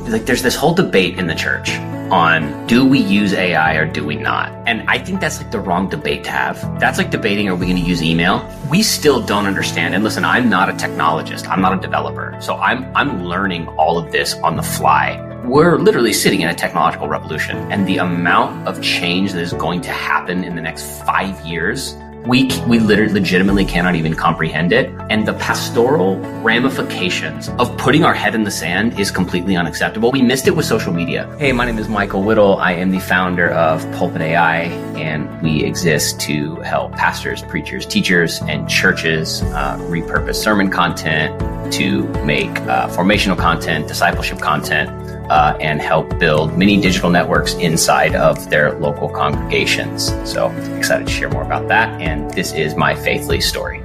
like there's this whole debate in the church on do we use AI or do we not? And I think that's like the wrong debate to have. That's like debating, are we going to use email? We still don't understand. And listen, I'm not a technologist. I'm not a developer. So I'm learning all of this on the fly. We're literally sitting in a technological revolution, and the amount of change that is going to happen in the next 5 years, we literally legitimately cannot even comprehend it. And the pastoral ramifications of putting our head in the sand is completely unacceptable. We missed it with social media. Hey, my name is Michael Whittle. I am the founder of Pulpit AI, and we exist to help pastors, preachers, teachers, and churches repurpose sermon content to make formational content, discipleship content, and help build mini digital networks inside of their local congregations. So excited to share more about that. And this is my Faithly story.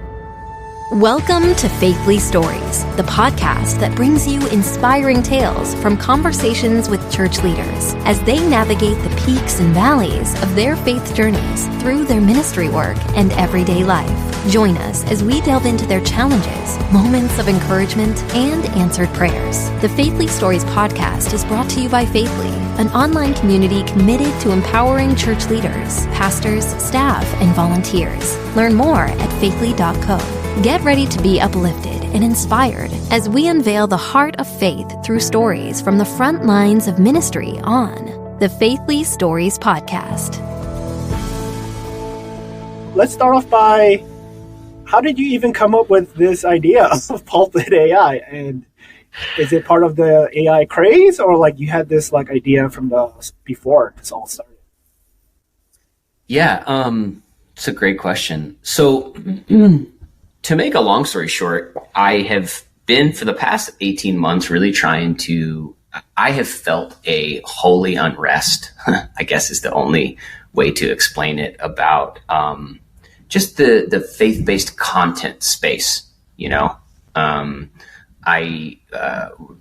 Welcome to Faithly Stories, the podcast that brings you inspiring tales from conversations with church leaders as they navigate the peaks and valleys of their faith journeys through their ministry work and everyday life. Join us as we delve into their challenges, moments of encouragement, and answered prayers. The Faithly Stories podcast is brought to you by Faithly, an online community committed to empowering church leaders, pastors, staff, and volunteers. Learn more at faithly.co. Get ready to be uplifted and inspired as we unveil the heart of faith through stories from the front lines of ministry on the Faithly Stories podcast. Let's start off by, how did you even come up with this idea of Pulpit AI? And is it part of the AI craze, or like you had this like idea from before this all started? Yeah, it's a great question. So to make a long story short, I have been for the past 18 months really I have felt a holy unrest, I guess is the only way to explain it, about just the faith-based content space, you know. I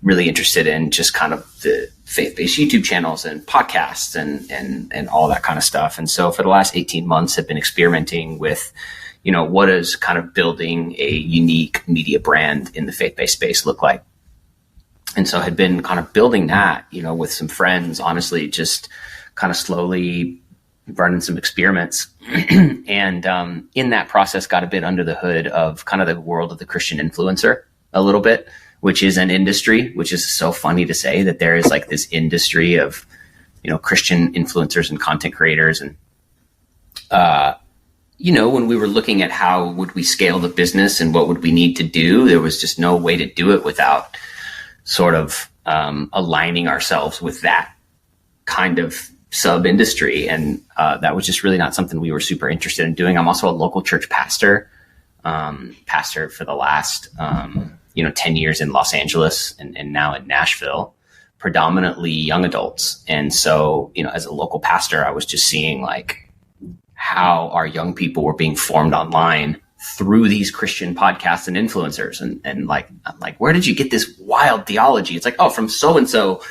really interested in just kind of the faith-based YouTube channels and podcasts and all that kind of stuff. And so for the last 18 months, I've been experimenting with, you know, what does kind of building a unique media brand in the faith-based space look like? And so I had been kind of building that, you know, with some friends, honestly, just kind of slowly running some experiments. And in that process, got a bit under the hood of kind of the world of the Christian influencer a little bit, which is an industry, which is so funny to say that there is like this industry of, you know, Christian influencers and content creators. And, you know, when we were looking at how would we scale the business and what would we need to do, there was just no way to do it without sort of aligning ourselves with that kind of sub-industry. And that was just really not something we were super interested in doing. I'm also a local church pastor for the last, 10 years in Los Angeles and now in Nashville, predominantly young adults. And so, you know, as a local pastor, I was just seeing like how our young people were being formed online through these Christian podcasts and influencers. And I'm like, where did you get this wild theology? It's like, oh, from so-and-so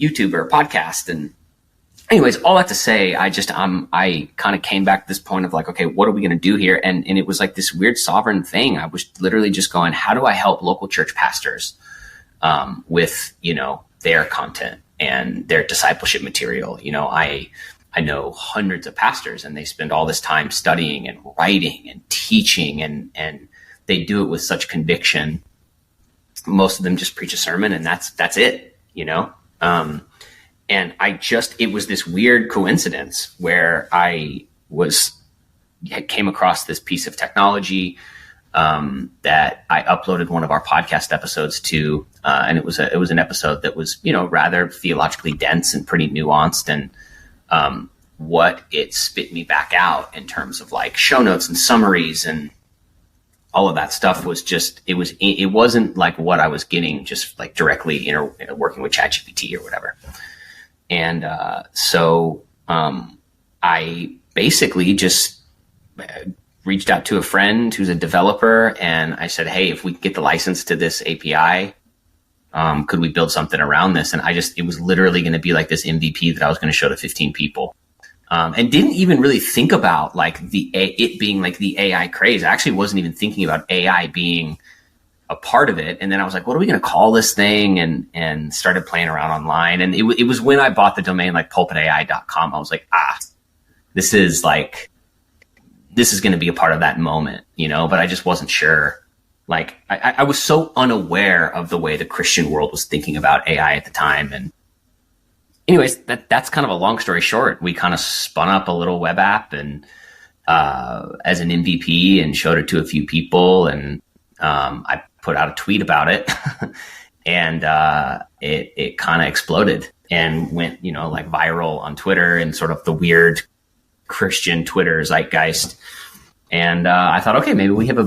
YouTuber podcast. And anyways, all that to say, I kind of came back to this point of like, okay, what are we going to do here? And it was like this weird sovereign thing. I was literally just going, how do I help local church pastors with, you know, their content and their discipleship material? You know, I know hundreds of pastors, and they spend all this time studying and writing and teaching, and they do it with such conviction. Most of them just preach a sermon and that's it, you know? And it was this weird coincidence where I came across this piece of technology that I uploaded one of our podcast episodes to, and it was an episode that was, you know, rather theologically dense and pretty nuanced. And what it spit me back out in terms of like show notes and summaries and all of that stuff was just, it wasn't like what I was getting just like directly working with ChatGPT or whatever. And so I basically just reached out to a friend who's a developer, and I said, hey, if we could get the license to this API, could we build something around this? And it was literally going to be like this MVP that I was going to show to 15 people. And didn't even really think about like it being like the AI craze. I actually wasn't even thinking about AI being a part of it. And then I was like, what are we going to call this thing? And started playing around online. And it was when I bought the domain like pulpitai.com. I was like, this is going to be a part of that moment, but I just wasn't sure. Like I was so unaware of the way the Christian world was thinking about AI at the time. And anyways, that's kind of a long story short. We kind of spun up a little web app and as an MVP and showed it to a few people. And I put out a tweet about it and it kind of exploded and went, like viral on Twitter and sort of the weird Christian Twitter zeitgeist. And I thought, okay, maybe we have a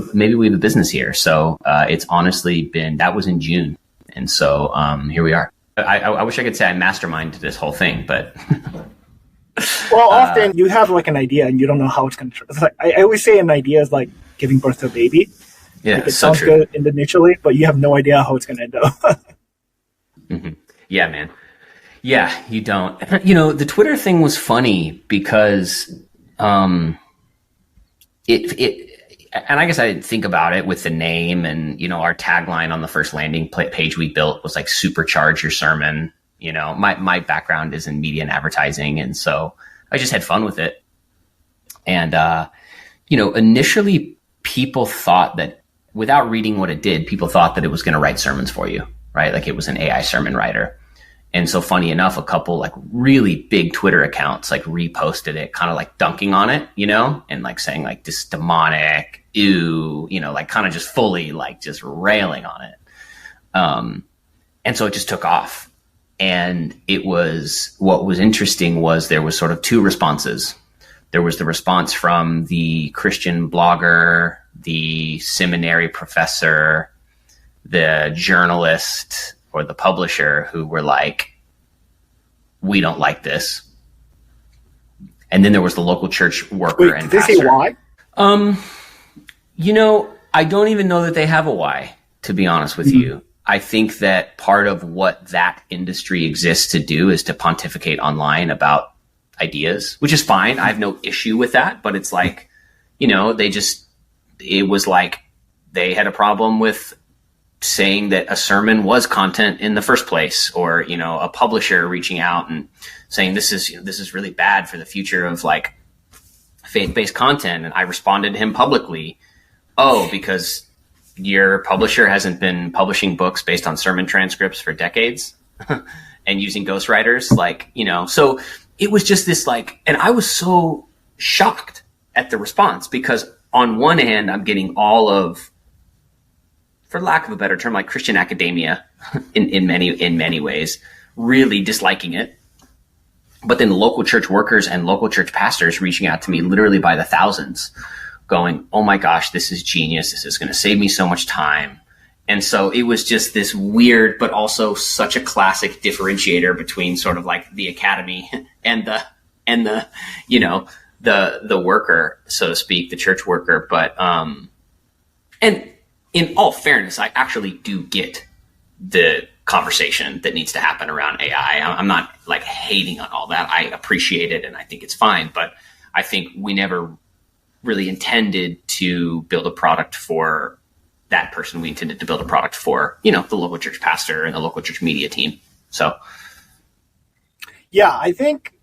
business here. So it's honestly that was in June. And so here we are. I wish I could say I masterminded this whole thing, but well, often you have like an idea and you don't know how it's going to turn. It's like I always say an idea is like giving birth to a baby. Yeah, like it sounds true. Good initially, but you have no idea how it's going to end up. Mm-hmm. Yeah, man. Yeah, you don't. The Twitter thing was funny because and I guess I didn't think about it with the name and, our tagline on the first landing page we built was like supercharge your sermon. My background is in media and advertising. And so I just had fun with it. And, initially people thought that without reading what it did, people thought that it was going to write sermons for you, right? Like it was an AI sermon writer. And so funny enough, a couple like really big Twitter accounts like reposted it, kind of like dunking on it, and like saying like this is demonic, ew, like kind of just fully like just railing on it. And so it just took off. And what was interesting was there was sort of two responses. There was the response from the Christian blogger, the seminary professor, the journalist, or the publisher who were like, we don't like this. And then there was the local church worker and pastor. Did they say why? I don't even know that they have a why, to be honest with you. I think that part of what that industry exists to do is to pontificate online about ideas, which is fine. I have no issue with that, but it's like, it was like they had a problem with saying that a sermon was content in the first place, or, a publisher reaching out and saying, this is really bad for the future of like faith-based content. And I responded to him publicly. Oh, because your publisher hasn't been publishing books based on sermon transcripts for decades and using ghostwriters, so it was just this like, and I was so shocked at the response because on one hand, I'm getting all of, for lack of a better term, like Christian academia in many ways, really disliking it. But then local church workers and local church pastors reaching out to me literally by the thousands going, oh my gosh, this is genius. This is going to save me so much time. And so it was just this weird, but also such a classic differentiator between sort of like the academy and the worker, so to speak, the church worker. But, and in all fairness, I actually do get the conversation that needs to happen around AI. I'm not like hating on all that. I appreciate it and I think it's fine, but I think we never really intended to build a product for that person. We intended to build a product for, the local church pastor and the local church media team. So. Yeah, I think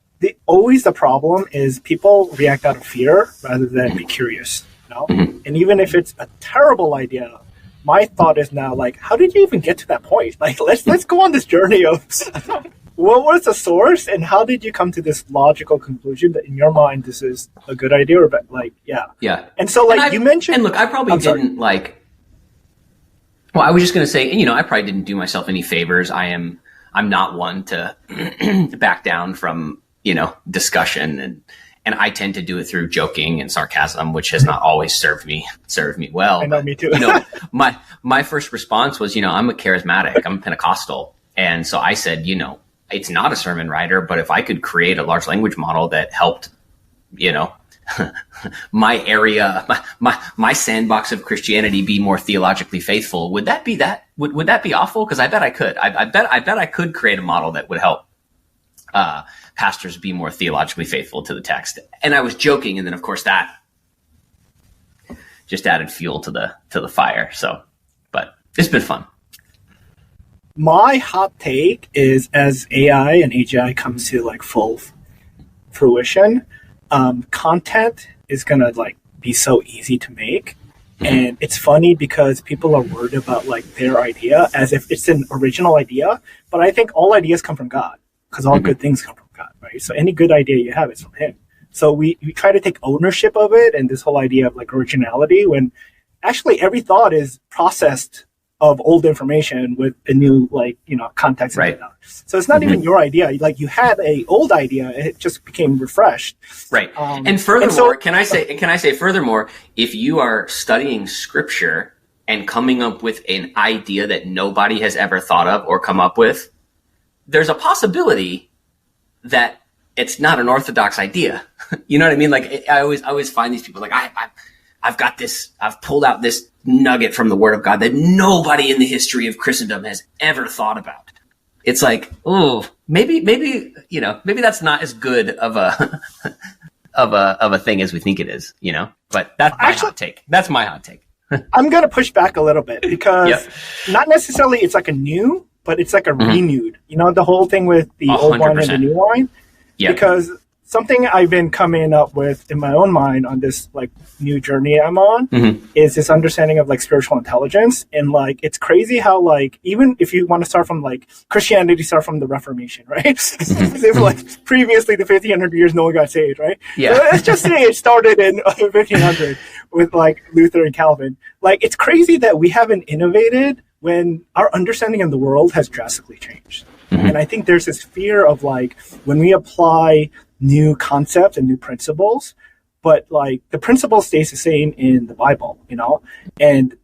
always the problem is people react out of fear rather than be curious. Mm-hmm. And even if it's a terrible idea, my thought is now like, how did you even get to that point? Like, let's go on this journey of what was the source and how did you come to this logical conclusion that in your mind this is a good idea or like, yeah. And so like you mentioned, and look, I probably didn't like. Well, I was just going to say, I probably didn't do myself any favors. I'm not one to back down from discussion and I tend to do it through joking and sarcasm, which has not always served me well. I know, me too. My first response was, I'm a charismatic, I'm Pentecostal. And so I said, it's not a sermon writer, but if I could create a large language model that helped, my area, my sandbox of Christianity be more theologically faithful, would that be would that be awful? Because I bet I could. I bet I could create a model that would help pastors be more theologically faithful to the text. And I was joking, and then of course that just added fuel to the fire. So, but It's been fun. My hot take is, as AI and AGI comes to like full fruition, content is gonna like be so easy to make. And it's funny because people are worried about like their idea as if it's an original idea. But I think all ideas come from God, because all good things come from God, right? So any good idea you have is from Him. So we try to take ownership of it and this whole idea of like originality, when actually every thought is processed of old information with a new context. Right. So it's not even your idea. Like you had a old idea, it just became refreshed. Right. And furthermore, can I say furthermore, if you are studying scripture and coming up with an idea that nobody has ever thought of or come up with, there's a possibility that it's not an orthodox idea. You know what I mean? Like I always find these people like, I've got this, I've pulled out this nugget from the Word of God that nobody in the history of Christendom has ever thought about. It's like, oh, maybe that's not as good of a of a thing as we think it is, But that's my hot take. That's my hot take. I'm gonna push back a little bit because not necessarily it's like a new, but it's like a renewed. The whole thing with the 100%. Old wine and the new wine. Yeah. Because something I've been coming up with in my own mind on this like new journey I'm on is this understanding of like spiritual intelligence. And like, it's crazy how like, even if you want to start from like Christianity, start from the Reformation, right? Like previously the 1500 years, no one got saved, right? Yeah. So let's just say it started in 1500 with like Luther and Calvin. Like, it's crazy that we haven't innovated when our understanding of the world has drastically changed. And I think there's this fear of like, when we apply new concepts and new principles, but like the principle stays the same in the Bible, and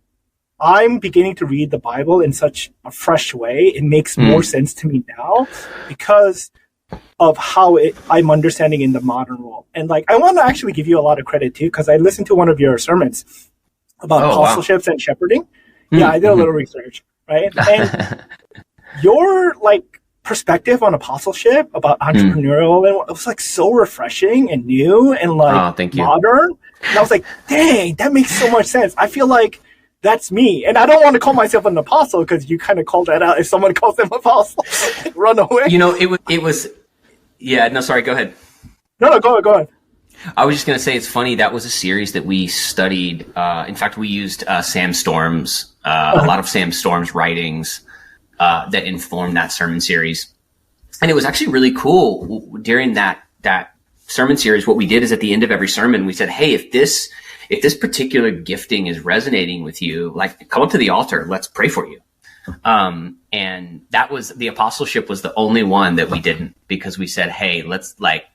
I'm beginning to read the Bible in such a fresh way. It makes more sense to me now because of how I'm understanding in the modern world. And like, I want to actually give you a lot of credit too, because I listened to one of your sermons about apostleships and shepherding. Yeah, I did a little research, right? And your like perspective on apostleship, about entrepreneurial, and it was like so refreshing and new and like modern. And I was like, dang, that makes so much sense. I feel like that's me. And I don't want to call myself an apostle because you kind of called that out. If someone calls them apostle, run away. It was, yeah, no, sorry, go ahead. No, go ahead. I was just going to say, it's funny. That was a series that we studied. In fact, we used Sam Storm's, a lot of Sam Storm's writings that informed that sermon series. And it was actually really cool. During that sermon series, what we did is at the end of every sermon, we said, hey, if this particular gifting is resonating with you, like, come up to the altar, let's pray for you. And that was, the apostleship was the only one that we didn't, because we said, hey, let's let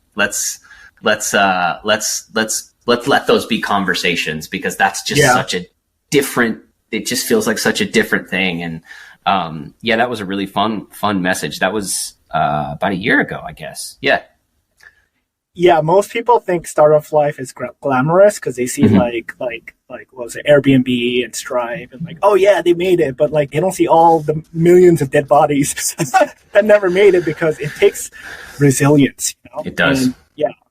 those be conversations, because that's just such a different, it just feels like such a different thing. And that was a really fun message. That was about a year ago, I guess. Yeah. Yeah, most people think startup life is glamorous because they see like what was it, Airbnb and Stripe, and like, oh yeah, they made it, but like they don't see all the millions of dead bodies that never made it, because it takes resilience. It does. And,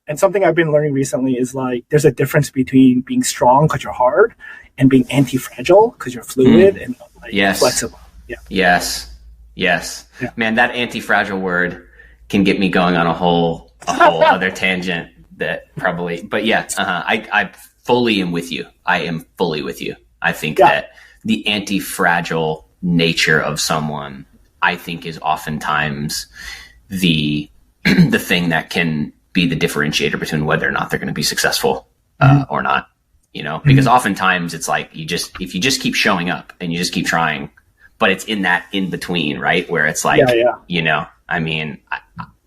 and something I've been learning recently is like there's a difference between being strong because you're hard and being anti-fragile because you're fluid and like flexible. Yeah. Yes. Yeah. Man, that anti-fragile word can get me going on a whole other tangent that probably, but I fully am with you. I am fully with you. I think that the anti-fragile nature of someone, I think, is oftentimes the thing that can be the differentiator between whether or not they're going to be successful or not, because oftentimes it's like if you just keep showing up and you just keep trying, but it's in that in between, right? Where it's like, I mean,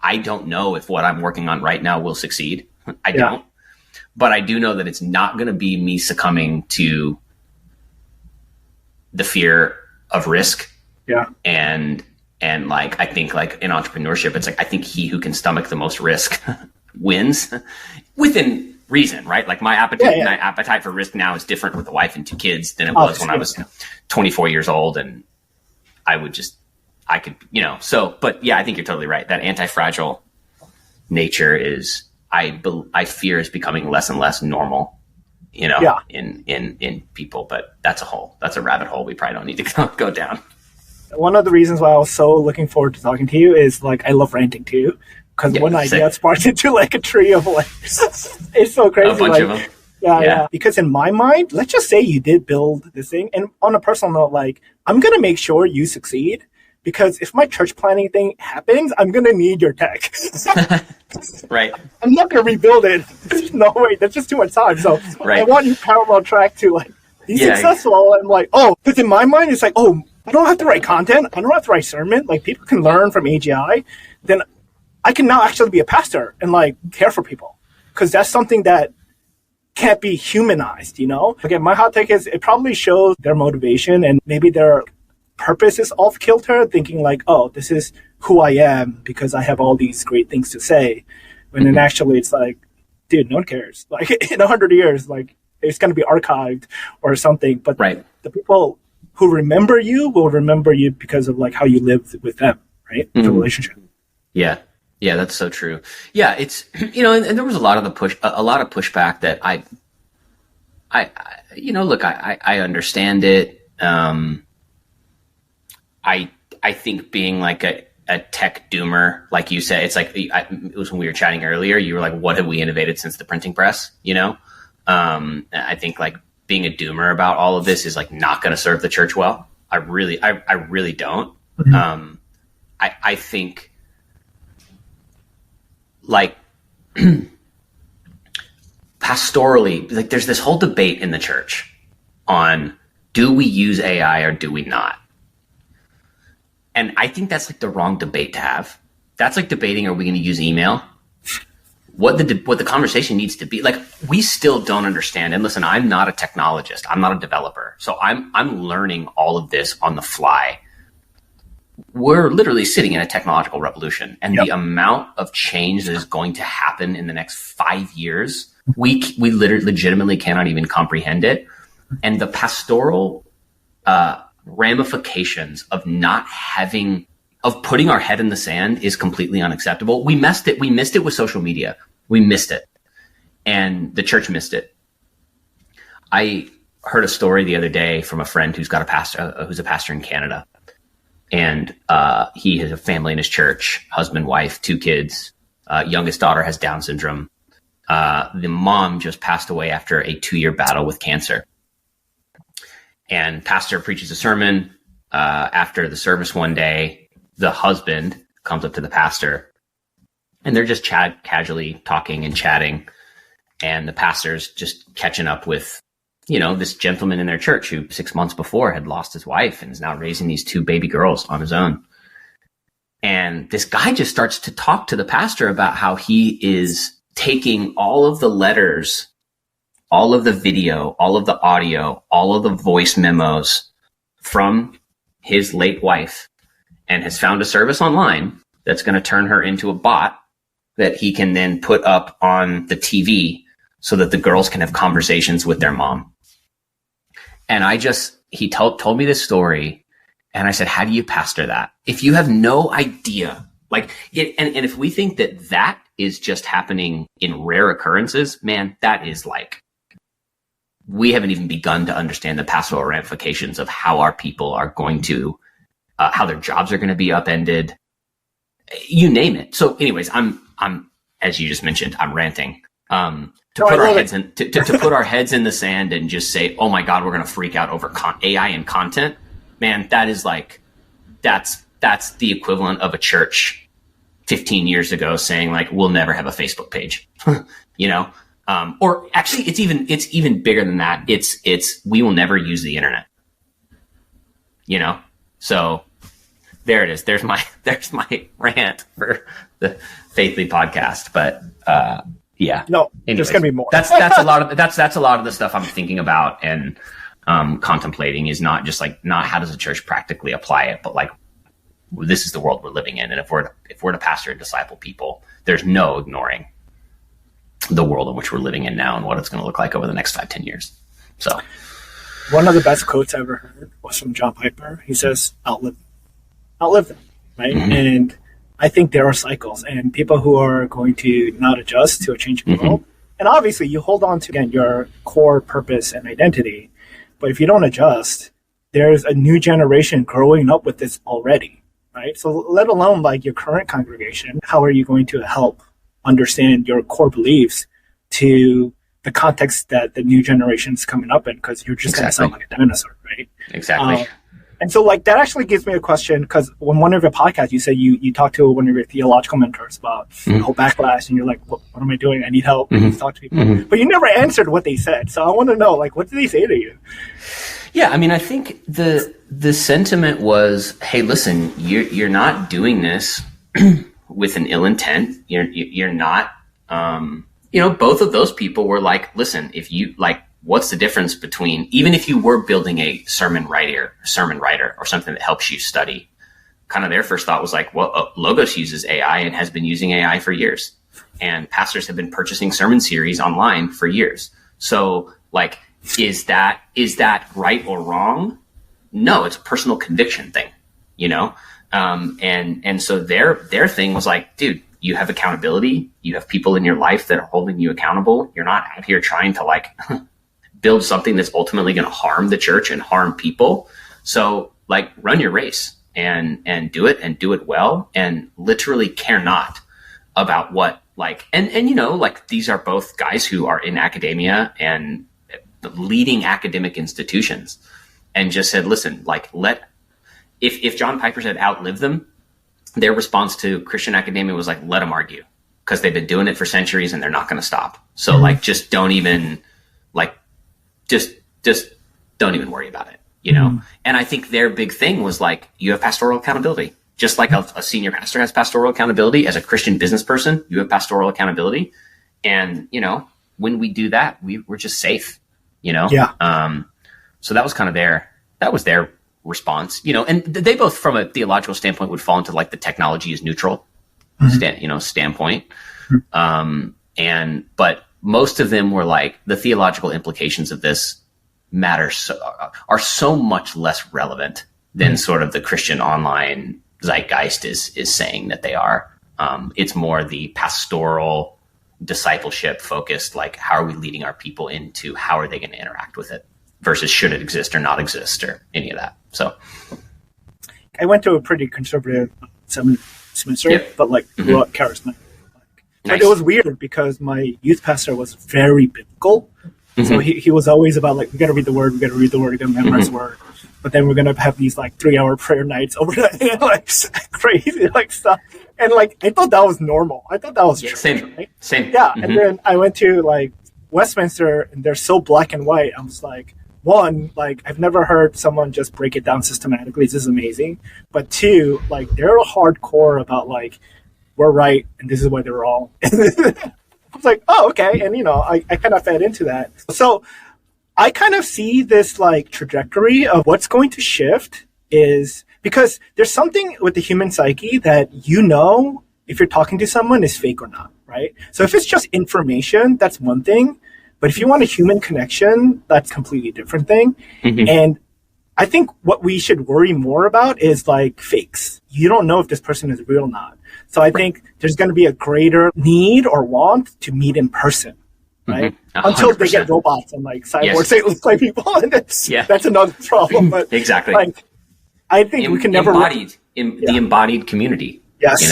I don't know if what I'm working on right now will succeed. I don't, but I do know that it's not going to be me succumbing to the fear of risk. Yeah. And like, I think like in entrepreneurship, it's like, I think he who can stomach the most risk wins within reason, right? Like my appetite for risk now is different with a wife and 2 kids than it was when I was 24 years old. And I think you're totally right. That anti-fragile nature is, I fear, is becoming less and less normal in people. But that's a rabbit hole we probably don't need to go down. One of the reasons why I was so looking forward to talking to you is like I love ranting too, because one idea sparks into like a tree of like it's so crazy. A bunch of them. Yeah. Because in my mind, let's just say you did build this thing, and on a personal note, like I'm gonna make sure you succeed. Because if my church planning thing happens, I'm going to need your tech. Right. I'm not going to rebuild it. There's no way. That's just too much time. So I want you parallel track to like be successful. And like, because in my mind, it's like, I don't have to write content. I don't have to write sermon. Like people can learn from AGI. Then I can now actually be a pastor and like care for people. Because that's something that can't be humanized, Again, my hot take is it probably shows their motivation and maybe their purpose is off kilter, thinking like, this is who I am because I have all these great things to say. When then actually it's like, dude, no one cares. Like in 100 years, like it's going to be archived or something. But the people who remember you will remember you because of like how you lived with them, right? The relationship. Yeah. Yeah, that's so true. Yeah, it's, and there was a lot of pushback that I understand it. I think being like a tech doomer, like you said, it's like, it was when we were chatting earlier, you were like, what have we innovated since the printing press? I think like being a doomer about all of this is like not going to serve the church well. I really don't. Mm-hmm. I think like pastorally, like there's this whole debate in the church on do we use AI or do we not? And I think that's like the wrong debate to have. That's like debating, are we going to use email? What the conversation needs to be, like, we still don't understand. And listen, I'm not a technologist. I'm not a developer. So I'm learning all of this on the fly. We're literally sitting in a technological revolution. And the amount of change that is going to happen in the next 5 years, we literally legitimately cannot even comprehend it. And the pastoral ramifications of putting our head in the sand is completely unacceptable. We missed it with social media. We missed it. And the church missed it. I heard a story the other day from a friend who's a pastor in Canada. And he has a family in his church, husband, wife, 2 kids. Youngest daughter has Down syndrome. The mom just passed away after a 2-year battle with cancer. And pastor preaches a sermon. After the service one day, the husband comes up to the pastor and they're just casually talking and chatting. And the pastor's just catching up with, this gentleman in their church who 6 months before had lost his wife and is now raising these 2 baby girls on his own. And this guy just starts to talk to the pastor about how he is taking all of the letters, all of the video, all of the audio, all of the voice memos from his late wife and has found a service online that's going to turn her into a bot that he can then put up on the TV so that the girls can have conversations with their mom. And he told me this story and I said, how do you pastor that? If you have no idea, like it, and if we think that is just happening in rare occurrences, man, that is like, we haven't even begun to understand the pastoral ramifications of how our people are going to, how their jobs are going to be upended, you name it. So anyways, I'm, as you just mentioned, I'm ranting, to put our heads in the sand and just say, oh my God, we're going to freak out over AI and content. Man, that is like, that's the equivalent of a church 15 years ago saying like, we'll never have a Facebook page, or actually it's even bigger than that. It's we will never use the internet, so there it is. There's my rant for the Faithly podcast. But yeah, no, anyways, there's gonna be more. That's a lot of the stuff I'm thinking about and contemplating is not just like, not how does the church practically apply it, but like, this is the world we're living in. And if we're to pastor and disciple people, there's no ignoring the world in which we're living in now and what it's going to look like over the next 5-10 years. So one of the best quotes I ever heard was from John Piper. He says, outlive them, right? Mm-hmm. And I think there are cycles and people who are going to not adjust to a changing world And obviously you hold on to, again, your core purpose and identity. But if you don't adjust, there's a new generation growing up with this already, right? So let alone like your current congregation, how are you going to help understand your core beliefs to the context that the new generation is coming up in? Because you're just going to sound like a dinosaur, right? Exactly. And so like that actually gives me a question, because when one of your podcasts, you said you talked to one of your theological mentors about the whole backlash, and you're like, what am I doing? I need help. I need to talk to people. But you never answered what they said. So I want to know, like, what did they say to you? Yeah, I mean, I think the sentiment was, hey, listen, you're not doing this with an ill intent. You're not, both of those people were like, listen, if you like, what's the difference between, even if you were building a sermon writer or something that helps you study, kind of their first thought was like, well, Logos uses AI and has been using AI for years. And pastors have been purchasing sermon series online for years. So like, is that right or wrong? No, it's a personal conviction thing, and so their thing was like, dude, you have accountability. You have people in your life that are holding you accountable. You're not out here trying to like build something that's ultimately going to harm the church and harm people. So like run your race and do it well, and literally care not about what like, and like these are both guys who are in academia and leading academic institutions, and just said, listen, like if John Piper had outlived them, their response to Christian academia was like, let them argue, because they've been doing it for centuries and they're not going to stop. So like, just don't even like, just don't even worry about it, And I think their big thing was like, you have pastoral accountability, just like a senior pastor has pastoral accountability. As a Christian business person, you have pastoral accountability. And, when we do that, we're just safe. Yeah. So that was kind of their response, and they both from a theological standpoint would fall into like the technology is neutral standpoint. But most of them were like, the theological implications of this are so much less relevant than sort of the Christian online zeitgeist is saying that they are. It's more the pastoral discipleship focused, like how are we leading our people into, how are they going to interact with it versus should it exist or not exist or any of that. So I went to a pretty conservative semester, but like grew up charismatic. But it was weird because my youth pastor was very biblical. So he was always about like, we got to read the word, we got to memorize the word. But then we're going to have these like 3-hour prayer nights overnight, like crazy like stuff. And like, I thought that was normal. I thought that was true. Same, right? same. Yeah. And then I went to like Westminster, and they're so black and white. I was like, one, like I've never heard someone just break it down systematically. This is amazing. But two, like they're hardcore about like, we're right and this is why they're wrong. I was like, oh, okay. And I kind of fed into that. So I kind of see this like trajectory of what's going to shift is because there's something with the human psyche that if you're talking to someone is fake or not, right? So if it's just information, that's one thing. But if you want a human connection, that's a completely different thing. And I think what we should worry more about is like fakes. You don't know if this person is real or not. So I think there's going to be a greater need or want to meet in person. Right? Until they get robots and like cyborgs that look like people, and that's another problem. But exactly, like I think we can never the embodied community. Yes,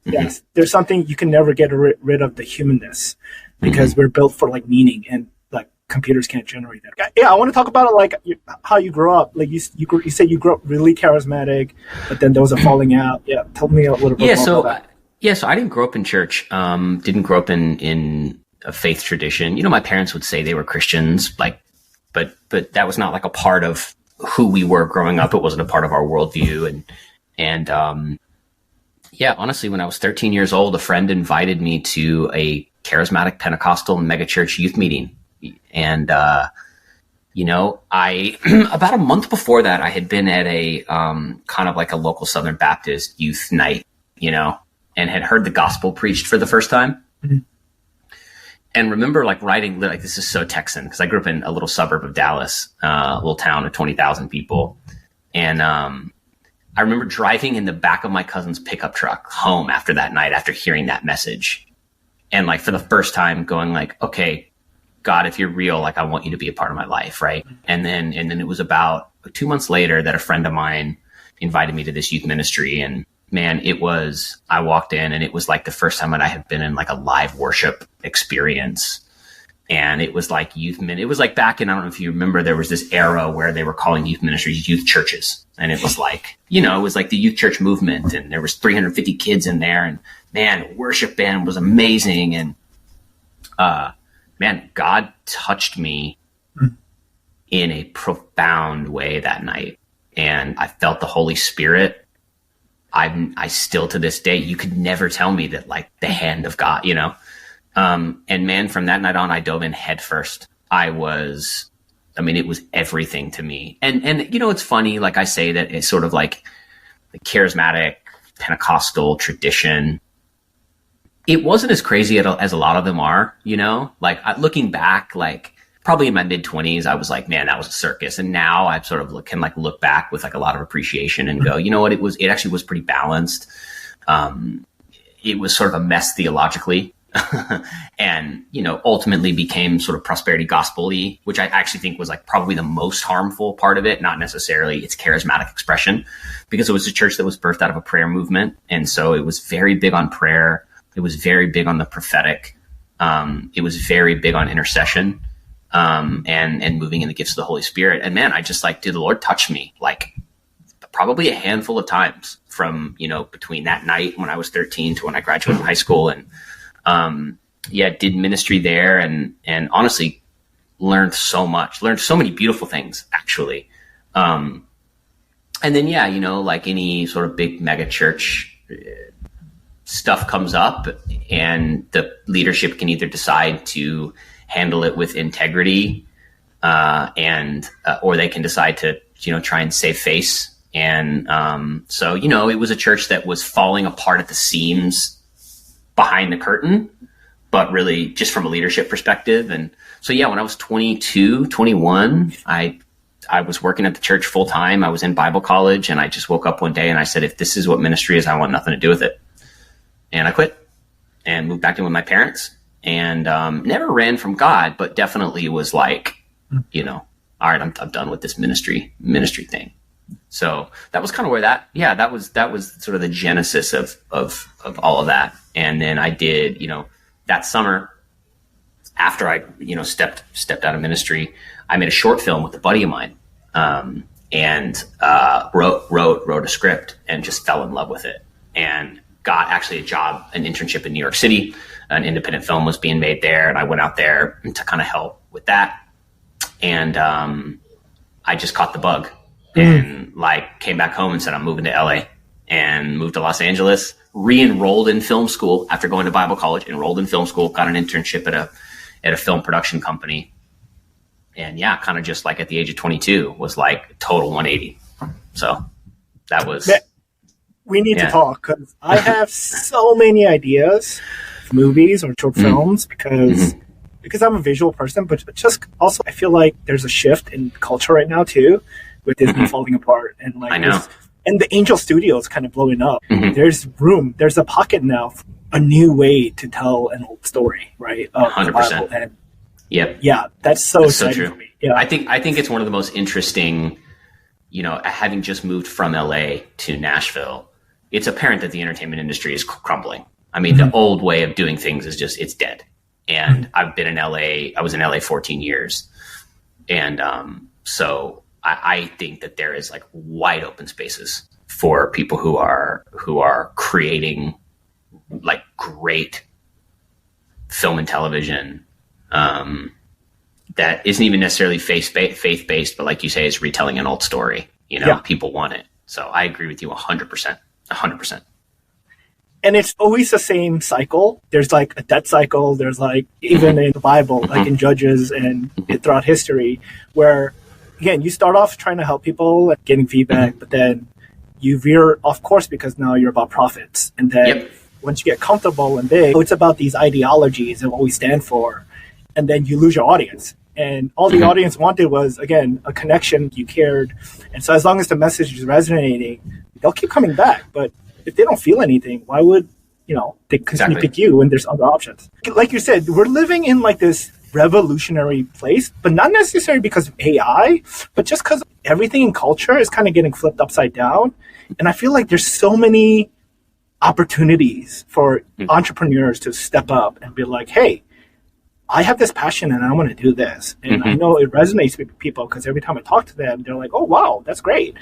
yes. There's something you can never get rid of the humanness because we're built for like meaning, and like computers can't generate that. Yeah, I want to talk about it, like how you grew up. Like you said you grew up really charismatic, but then there was a falling out. Yeah, tell me a little bit more about that. So I didn't grow up in church. Didn't grow up in a faith tradition. My parents would say they were Christians, like, but that was not like a part of who we were growing up. It wasn't a part of our worldview. And honestly, when I was 13 years old, a friend invited me to a charismatic Pentecostal megachurch youth meeting. And, I, about a month before that, I had been at a, kind of like a local Southern Baptist youth night, and had heard the gospel preached for the first time. And remember like writing, like this is so Texan, because I grew up in a little suburb of Dallas, a little town of 20,000 people. And I remember driving in the back of my cousin's pickup truck home after that night, after hearing that message. And like for the first time going like, okay, God, if you're real, like I want you to be a part of my life. Right. And then it was about 2 months later that a friend of mine invited me to this youth ministry. And man, I walked in and it was like the first time that I had been in like a live worship experience. And it was like it was like back in, I don't know if you remember, there was this era where they were calling youth ministries youth churches. And it was like, it was like the youth church movement. And there was 350 kids in there. And man, worship band was amazing. And man, God touched me in a profound way that night. And I felt the Holy Spirit. I still to this day, you could never tell me that like the hand of God, and man, from that night on, I dove in head first. It was everything to me. And it's funny, like I say that it's sort of like the charismatic Pentecostal tradition. It wasn't as crazy as a lot of them are, like looking back, like probably in my mid-20s, I was like, man, that was a circus. And now I sort of can look back with like a lot of appreciation and go, you know what, it actually was pretty balanced. It was sort of a mess theologically. And, ultimately became sort of prosperity gospel-y, which I actually think was like probably the most harmful part of it, not necessarily its charismatic expression, because it was a church that was birthed out of a prayer movement. And so it was very big on prayer. It was very big on the prophetic. It was very big on intercession, and moving in the gifts of the Holy Spirit. And man, I just did the Lord touch me like probably a handful of times from, between that night when I was 13 to when I graduated from high school. And, did ministry there and honestly learned so many beautiful things actually. And then, like any sort of big mega church stuff comes up and the leadership can either decide to handle it with integrity, or they can decide to, try and save face. And, so, it was a church that was falling apart at the seams behind the curtain, but really just from a leadership perspective. And so, when I was 22, 21, I was working at the church full time. I was in Bible college and I just woke up one day and I said, if this is what ministry is, I want nothing to do with it. And I quit and moved back in with my parents and, never ran from God, but definitely was like, all right, I'm done with this ministry thing. So that was kind of where that was sort of the genesis of all of that. And then I did, that summer after I, stepped out of ministry, I made a short film with a buddy of mine, and wrote a script and just fell in love with it and got actually an internship in New York City. An independent film was being made there. And I went out there to kind of help with that. And, I just caught the bug. And came back home and said, I'm moving to LA, and moved to Los Angeles, re-enrolled in film school after going to Bible college, enrolled in film school, got an internship at a film production company. And kind of just at the age of 22 was total 180. So that was, we need to talk because I have so many ideas, movies or short films because I'm a visual person, but just also I feel like there's a shift in culture right now too, with Disney falling apart and I know. And the Angel Studios kind of blowing up. There's a pocket now for a new way to tell an old story, right? 100%. And yep. Yeah, that's so exciting true. for me. Yeah. I think it's one of the most interesting, having just moved from LA to Nashville, it's apparent that the entertainment industry is crumbling. I mean, the old way of doing things is it's dead. And I've been in LA, I was in LA 14 years. And so I think that there is wide open spaces for people who are creating great film and television that isn't even necessarily faith-based, but like you say, is retelling an old story. People want it. So I agree with you 100%. 100%. And it's always the same cycle. There's a debt cycle. There's even in the Bible, in Judges and throughout history, where again, you start off trying to help people, getting feedback, but then you veer off course because now you're about profits. And then once you get comfortable and big, it's about these ideologies and what we stand for. And then you lose your audience. And all the audience wanted was, again, a connection. You cared. And so as long as the message is resonating, they'll keep coming back. But if they don't feel anything, why would they continue to pick you when there's other options. Like you said, we're living in like this revolutionary place, but not necessarily because of AI, but just because everything in culture is kind of getting flipped upside down. And I feel like there's so many opportunities for entrepreneurs to step up and be like, hey, I have this passion and I want to do this. And I know it resonates with people because every time I talk to them, they're like, oh, wow, that's great.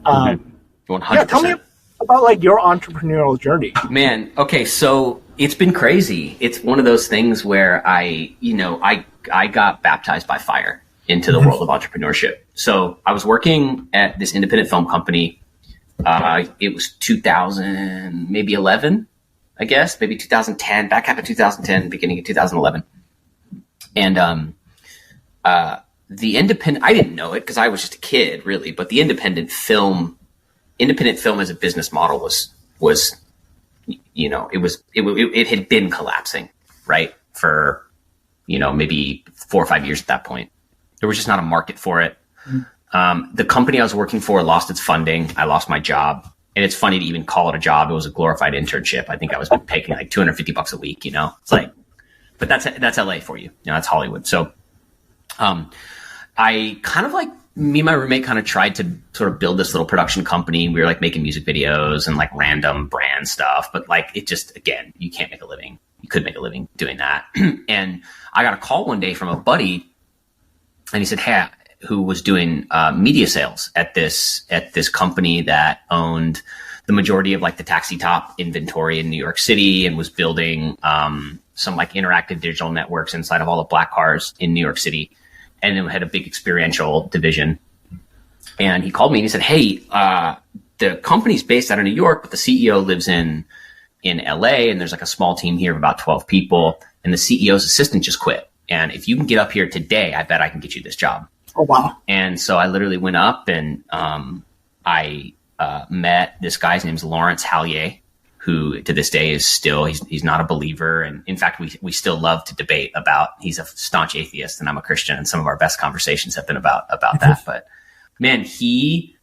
100%. Yeah, tell me about like your entrepreneurial journey. Man, okay, so it's been crazy. It's one of those things where I got baptized by fire into the world of entrepreneurship. So I was working at this independent film company. It was 2000, maybe 11, I guess, maybe 2010, back half of 2010, beginning of 2011. And the independent, I didn't know it because I was just a kid, really, but the independent film as a business model was it had been collapsing, right? For, maybe 4 or 5 years at that point. There was just not a market for it. The company I was working for lost its funding. I lost my job. And it's funny to even call it a job. It was a glorified internship. I think I was taking like $250 a week, It's like, but that's LA for you. That's Hollywood. So, I kind of like, me and my roommate kind of tried to sort of build this little production company. We were like making music videos and like random brand stuff, but like it just, again, you can't make a living. You could make a living doing that. And I got a call one day from a buddy and he said, hey, who was doing media sales at this company that owned the majority of like the taxi top inventory in New York City and was building some like interactive digital networks inside of all the black cars in New York City. And then had a big experiential division. And he called me and he said, hey, the company's based out of New York, but the CEO lives in LA. And there's like a small team here of about 12 people. And the CEO's assistant just quit. And if you can get up here today, I bet I can get you this job. Oh, wow. And so I literally went up and I met this guy's name's Lawrence Hallier, who to this day is still, he's not a believer. And in fact, we still love to debate about, he's a staunch atheist and I'm a Christian. And some of our best conversations have been about that. But man, he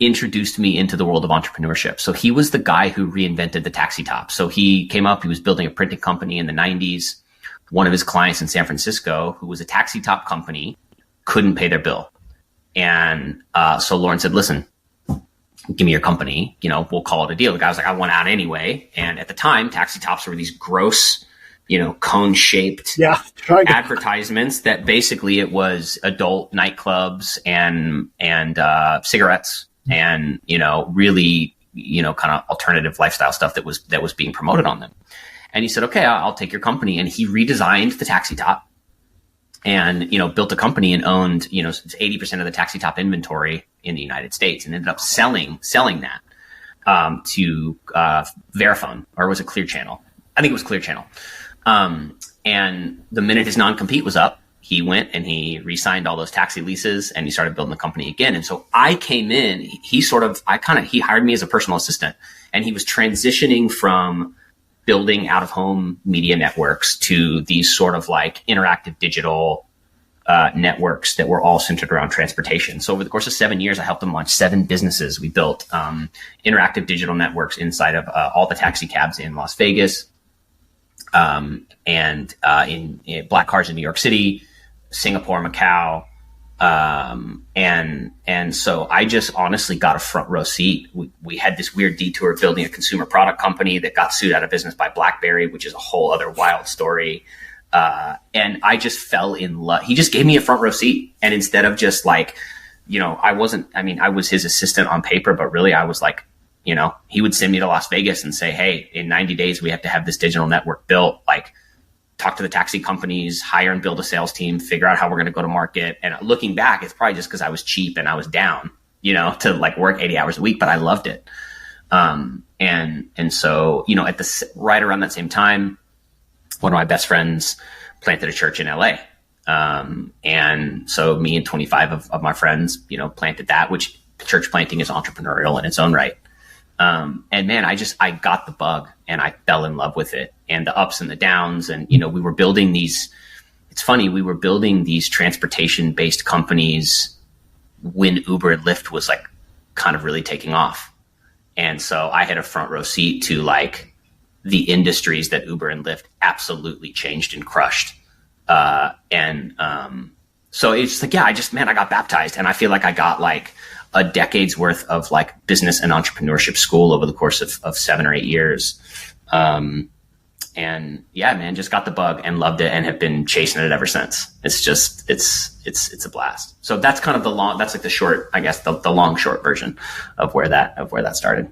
introduced me into the world of entrepreneurship. So he was the guy who reinvented the taxi top. So he came up, he was building a printing company in the 90s. One of his clients in San Francisco, who was a taxi top company, couldn't pay their bill. And so Lawrence said, listen, give me your company, we'll call it a deal. The guy was like, I want out anyway. And at the time, taxi tops were these gross, cone shaped advertisements that basically it was adult nightclubs and cigarettes and, really, kind of alternative lifestyle stuff that was being promoted on them. And he said, okay, I'll take your company. And he redesigned the taxi top and, built a company and owned, 80% of the taxi top inventory in the United States and ended up selling that to Verifone, or was it Clear Channel? I think it was Clear Channel. And the minute his non-compete was up, he went and he re-signed all those taxi leases and he started building the company again. And so I came in, he hired me as a personal assistant, and he was transitioning from building out-of-home media networks to these sort of like interactive digital networks that were all centered around transportation. So over the course of 7 years, I helped them launch 7 businesses. We built interactive digital networks inside of all the taxi cabs in Las Vegas, and in black cars in New York City, Singapore, Macau. And so I just honestly got a front row seat. We had this weird detour building a consumer product company that got sued out of business by BlackBerry, which is a whole other wild story. And I just fell in love. He just gave me a front row seat. And instead of just like, I was his assistant on paper, but really I was like, he would send me to Las Vegas and say, hey, in 90 days, we have to have this digital network built. Like, talk to the taxi companies, hire and build a sales team, figure out how we're going to go to market. And looking back, it's probably just because I was cheap and I was down, to like work 80 hours a week, but I loved it. And so, right around that same time, one of my best friends planted a church in LA. And so me and 25 of my friends, planted that, which church planting is entrepreneurial in its own right. And man, I got the bug and I fell in love with it, and the ups and the downs. And, we were building these transportation based companies when Uber and Lyft was like kind of really taking off. And so I had a front row seat to like, the industries that Uber and Lyft absolutely changed and crushed. So it's like, yeah, I got baptized, and I feel like I got like a decade's worth of like business and entrepreneurship school over the course of 7 or 8 years. And yeah, man, just got the bug and loved it and have been chasing it ever since. It's just, it's a blast. So that's kind of that's like the short, I guess, the long, short version of where that started.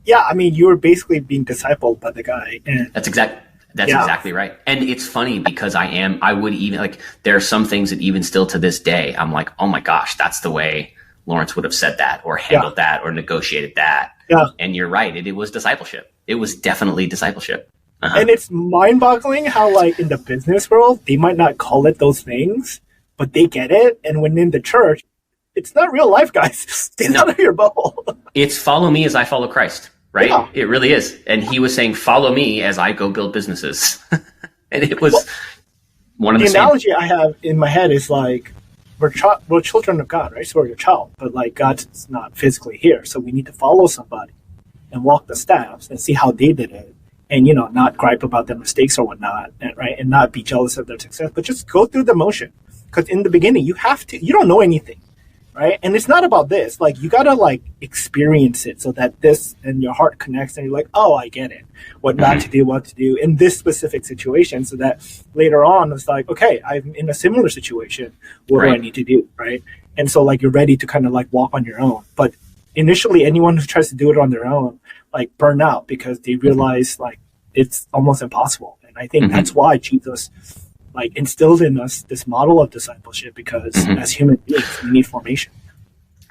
Yeah. I mean, you were basically being discipled by the guy. And That's exactly right. And it's funny because I would even like, there are some things that even still to this day, I'm like, oh my gosh, that's the way Lawrence would have said that or handled that or negotiated that. Yeah. And you're right. It was discipleship. It was definitely discipleship. And it's mind-boggling how, like, in the business world, they might not call it those things, but they get it. And when in the church, it's not real life, guys. It's out of your bubble. It's follow me as I follow Christ, right? Yeah. It really is. And he was saying, follow me as I go build businesses. And it was one of the analogy I have in my head is like, we're children of God, right? So we're your child, but like God's not physically here. So we need to follow somebody and walk the steps and see how they did it. And, not gripe about their mistakes or whatnot, right? And not be jealous of their success, but just go through the motion. Because in the beginning, you don't know anything, right? And it's not about this. Like, you got to, like, experience it so that this and your heart connects and you're like, oh, I get it. What not to do, what to do in this specific situation, so that later on, it's like, okay, I'm in a similar situation. What do I need to do, right? And so, like, you're ready to kind of, like, walk on your own. But initially, anyone who tries to do it on their own, like, burn out because they realize like it's almost impossible. And I think that's why Jesus like instilled in us this model of discipleship, because as human beings, we need formation.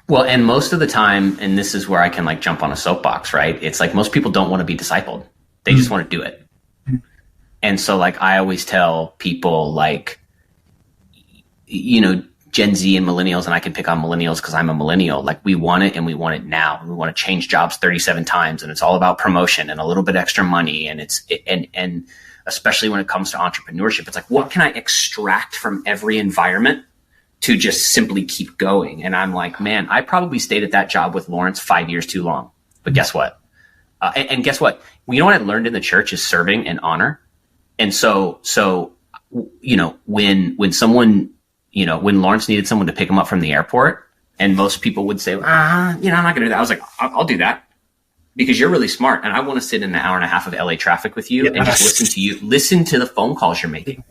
Well, and most of the time, and this is where I can like jump on a soapbox, right? It's like most people don't want to be discipled. They just want to do it. And so like I always tell people like, Gen Z and millennials, and I can pick on millennials because I'm a millennial. Like we want it and we want it now. We want to change jobs 37 times, and it's all about promotion and a little bit extra money. And and especially when it comes to entrepreneurship, it's like, what can I extract from every environment to just simply keep going? And I'm like, man, I probably stayed at that job with Lawrence 5 years too long. But guess what? And guess what? You know what I learned in the church is serving and honor. And so when someone, when Lawrence needed someone to pick him up from the airport, and most people would say, I'm not going to do that. I was like, I'll do that because you're really smart. And I want to sit in an hour and a half of LA traffic with you and just listen to the phone calls you're making.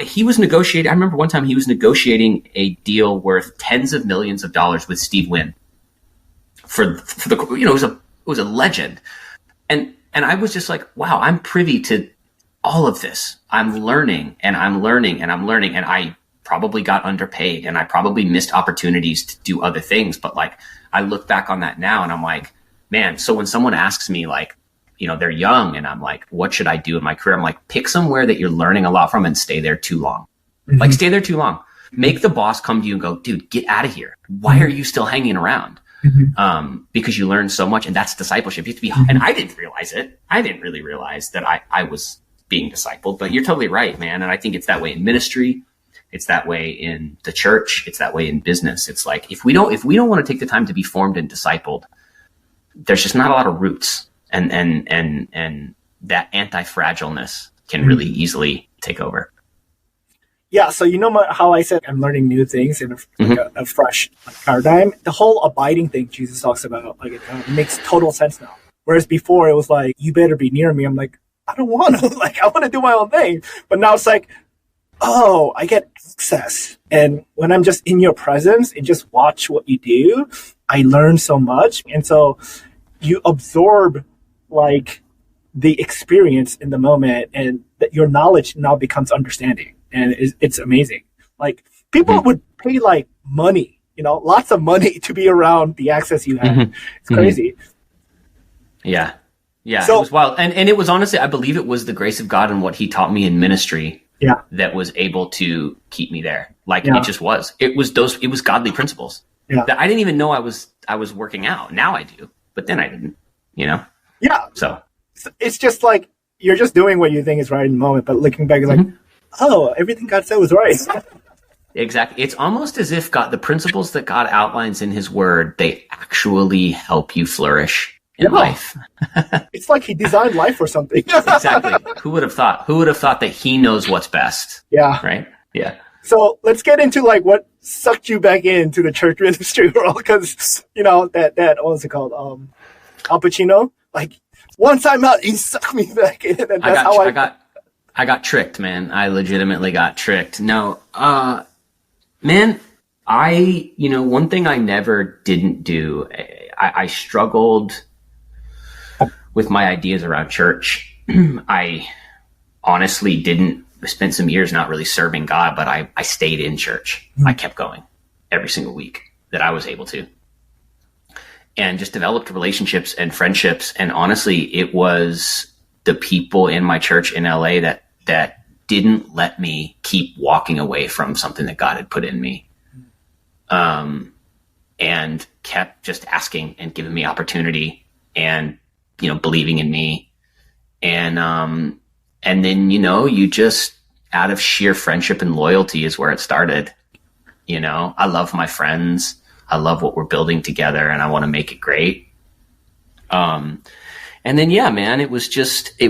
He was negotiating. I remember one time he was negotiating a deal worth tens of millions of dollars with Steve Wynn for the, it was a legend. And I was just like, wow, I'm privy to all of this. I'm learning and I'm learning and I'm learning. And I probably got underpaid and I probably missed opportunities to do other things. But like, I look back on that now and I'm like, man, so when someone asks me like, they're young and I'm like, what should I do in my career? I'm like, pick somewhere that you're learning a lot from and stay there too long. Like stay there too long. Make the boss come to you and go, dude, get out of here. Why are you still hanging around? Because you learn so much, and that's discipleship. You have to be, and I didn't realize it. I didn't really realize that I was being discipled, but you're totally right, man. And I think it's that way in ministry. It's that way in the church. It's that way in business. It's like, if we don't want to take the time to be formed and discipled, there's just not a lot of roots, and that anti-fragileness can really easily take over. Yeah. So how I said I'm learning new things in a fresh paradigm. The whole abiding thing Jesus talks about, like it makes total sense now. Whereas before it was like, you better be near me. I'm like, I don't want to. Like, I want to do my own thing. But now it's like, oh, I get access. And when I'm just in your presence and just watch what you do, I learn so much. And so you absorb like the experience in the moment, and that your knowledge now becomes understanding. And it's amazing. Like people would pay like money, lots of money to be around the access you have. It's crazy. Yeah. Yeah, so, it was wild. And it was honestly, I believe it was the grace of God and what he taught me in ministry that was able to keep me there. Like it just was. It was godly principles that I didn't even know I was working out. Now I do, but then I didn't, Yeah. So it's just like, you're just doing what you think is right in the moment, but looking back, you're like, oh, everything God said was right. Exactly. It's almost as if the principles that God outlines in his word, they actually help you flourish in life. It's like he designed life or something. Exactly. Who would have thought? Who would have thought that he knows what's best? Yeah. Right? Yeah. So let's get into like what sucked you back into the church ministry world, because that what was it called? Al Pacino. Like, once I'm out, he sucked me back in, and that's I got tricked, man. I legitimately got tricked. No, man, one thing I never didn't do, I struggled with my ideas around church. I honestly didn't spend some years not really serving God, but I stayed in church. I kept going every single week that I was able to, and just developed relationships and friendships. And honestly, it was the people in my church in LA that didn't let me keep walking away from something that God had put in me. And kept just asking and giving me opportunity and, believing in me. And then, you just, out of sheer friendship and loyalty is where it started. I love my friends. I love what we're building together, and I want to make it great. And then, yeah, man, it was just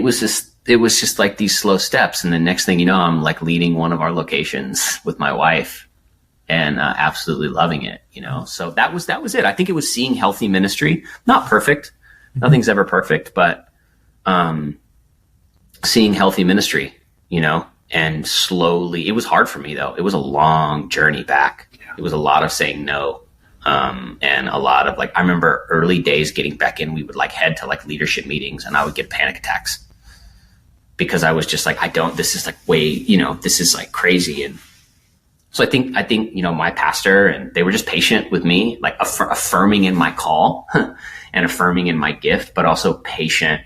like these slow steps. And the next thing you know, I'm like leading one of our locations with my wife and absolutely loving it, So that was it. I think it was seeing healthy ministry, not perfect. Nothing's ever perfect, but seeing healthy ministry, and slowly, it was hard for me though. It was a long journey back. Yeah. It was a lot of saying no. And a lot of I remember early days getting back in, we would head to leadership meetings, and I would get panic attacks because I was just this is way, this is crazy. And so I think, my pastor, and they were just patient with me, affirming in my call and affirming in my gift, but also patient,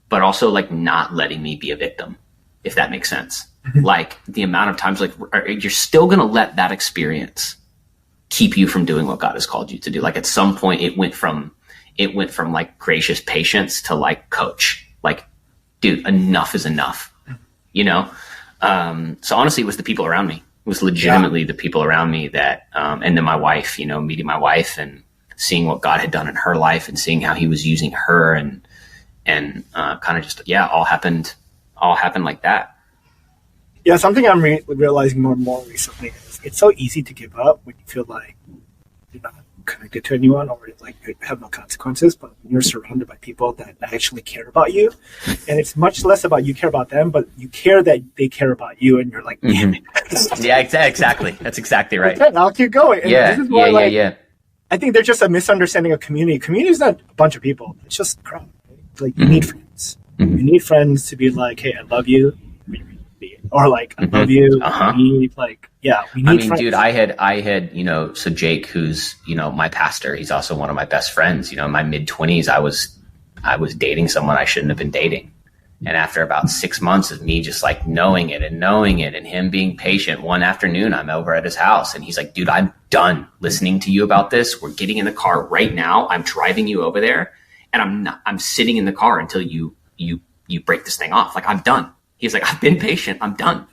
but also not letting me be a victim, if that makes sense. The amount of times, you're still going to let that experience keep you from doing what God has called you to do. At some point it went from gracious patience to coach, dude, enough is enough, So honestly, it was the people around me. It was legitimately the people around me that, and then my wife, meeting my wife and seeing what God had done in her life and seeing how he was using her and kind of just, all happened like that. Yeah. Something I'm realizing more and more recently is it's so easy to give up when you feel like you're not connected to anyone or you have no consequences, but when you're surrounded by people that actually care about you, and it's much less about you care about them, but you care that they care about you, and you're like, damn it. Yeah, exactly. That's exactly right. Okay, I'll keep going. And yeah, this is more yeah. I think there's just a misunderstanding of community. Community is not a bunch of people. It's just a crowd. Right? You need friends. You need friends to be like, hey, I love you. Or I love you. We need friends. Dude, I had, so Jake, who's, my pastor, he's also one of my best friends. In my mid-20s, I was dating someone I shouldn't have been dating. And after about 6 months of me just knowing it and him being patient, one afternoon I'm over at his house and he's like, dude, I'm done listening to you about this. We're getting in the car right now. I'm driving you over there and I'm sitting in the car until you break this thing off. I'm done. He's like, I've been patient. I'm done.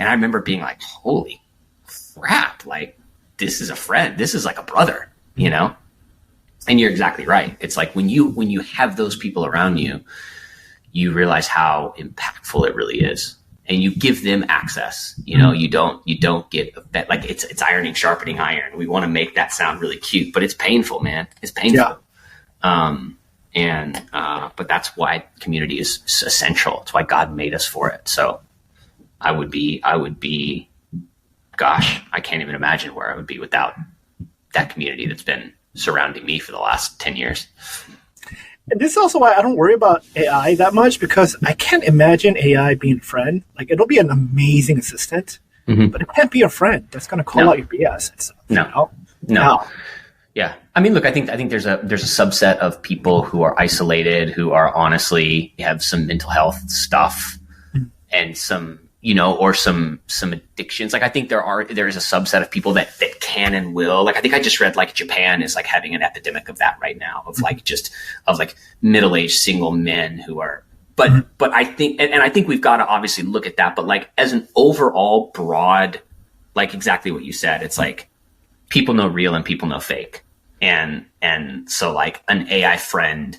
And I remember being like, holy crap. This is a friend. This is a brother, And you're exactly right. It's when you have those people around you, you realize how impactful it really is. And you give them access. You don't get it's ironing, sharpening iron. We want to make that sound really cute, but it's painful, man. It's painful. Yeah. But that's why community is essential. It's why God made us for it. So I would be, gosh, I can't even imagine where I would be without that community that's been surrounding me for the last 10 years. And this is also why I don't worry about AI that much, because I can't imagine AI being a friend. It'll be an amazing assistant, but it can't be a friend that's going to call out your BS and stuff. No. Yeah. I mean, look, I think there's a subset of people who are isolated, who are honestly have some mental health stuff and some, or some addictions. I think there is a subset of people that can and will. I think I just read Japan is having an epidemic of that right now, of middle-aged single men who are, but I think, and I think we've got to obviously look at that, but as an overall broad, exactly what you said, it's people know real and people know fake. And so an AI friend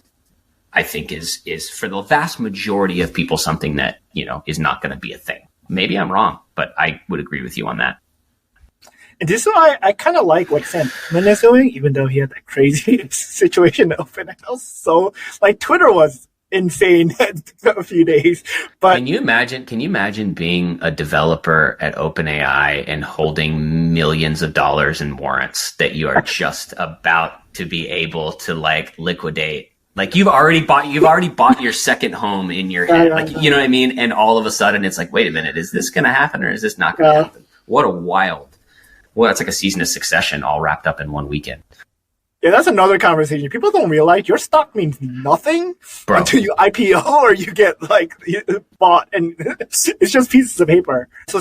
I think is for the vast majority of people something that, is not going to be a thing. Maybe I'm wrong, but I would agree with you on that. And this is why I kind of like what Sam Altman is doing, even though he had that crazy situation at OpenAI. So, like, Twitter was insane a few days. But can you imagine being a developer at OpenAI and holding millions of dollars in warrants that you are just about to be able to like liquidate? Like you've already bought your second home in your head. Like, you know what I mean? And all of a sudden it's like, wait a minute, is this going to happen or is this not going to happen? What a wild. Well, it's like a season of Succession all wrapped up in one weekend. Yeah, that's another conversation. People don't realize your stock means nothing until you IPO or you get like bought, and it's just pieces of paper. So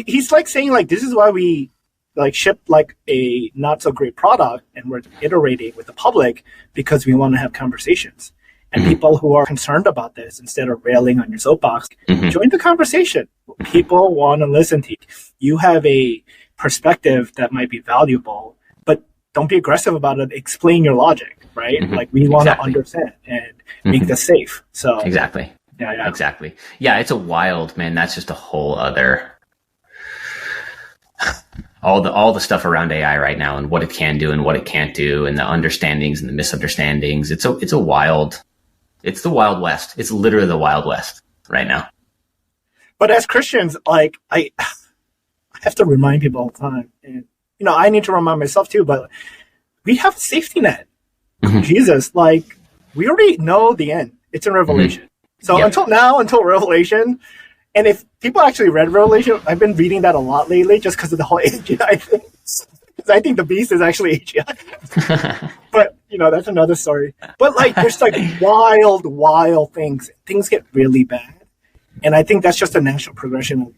he's like saying like this is why we like ship like a not so great product and we're iterating with the public because we want to have conversations. And people who are concerned about this, instead of railing on your soapbox, join the conversation. People want to listen to you. You have a perspective that might be valuable, but don't be aggressive about it. Explain your logic, right? Like we want to understand and make this safe. So exactly. Yeah. Exactly. Yeah. It's a wild, man. That's just a whole other, all the stuff around AI right now and what it can do and what it can't do and the understandings and the misunderstandings. It's the Wild West. It's literally the Wild West right now. But as Christians, like I have to remind people all the time, and I need to remind myself too, but we have a safety net. Jesus, like we already know the end. It's in Revelation. So until Revelation, and if people actually read Revelation, I've been reading that a lot lately just because of the whole AGI thing. Because I think the beast is actually AGI. But, that's another story. But like there's like wild things. Things get really bad. And I think that's just a natural progression of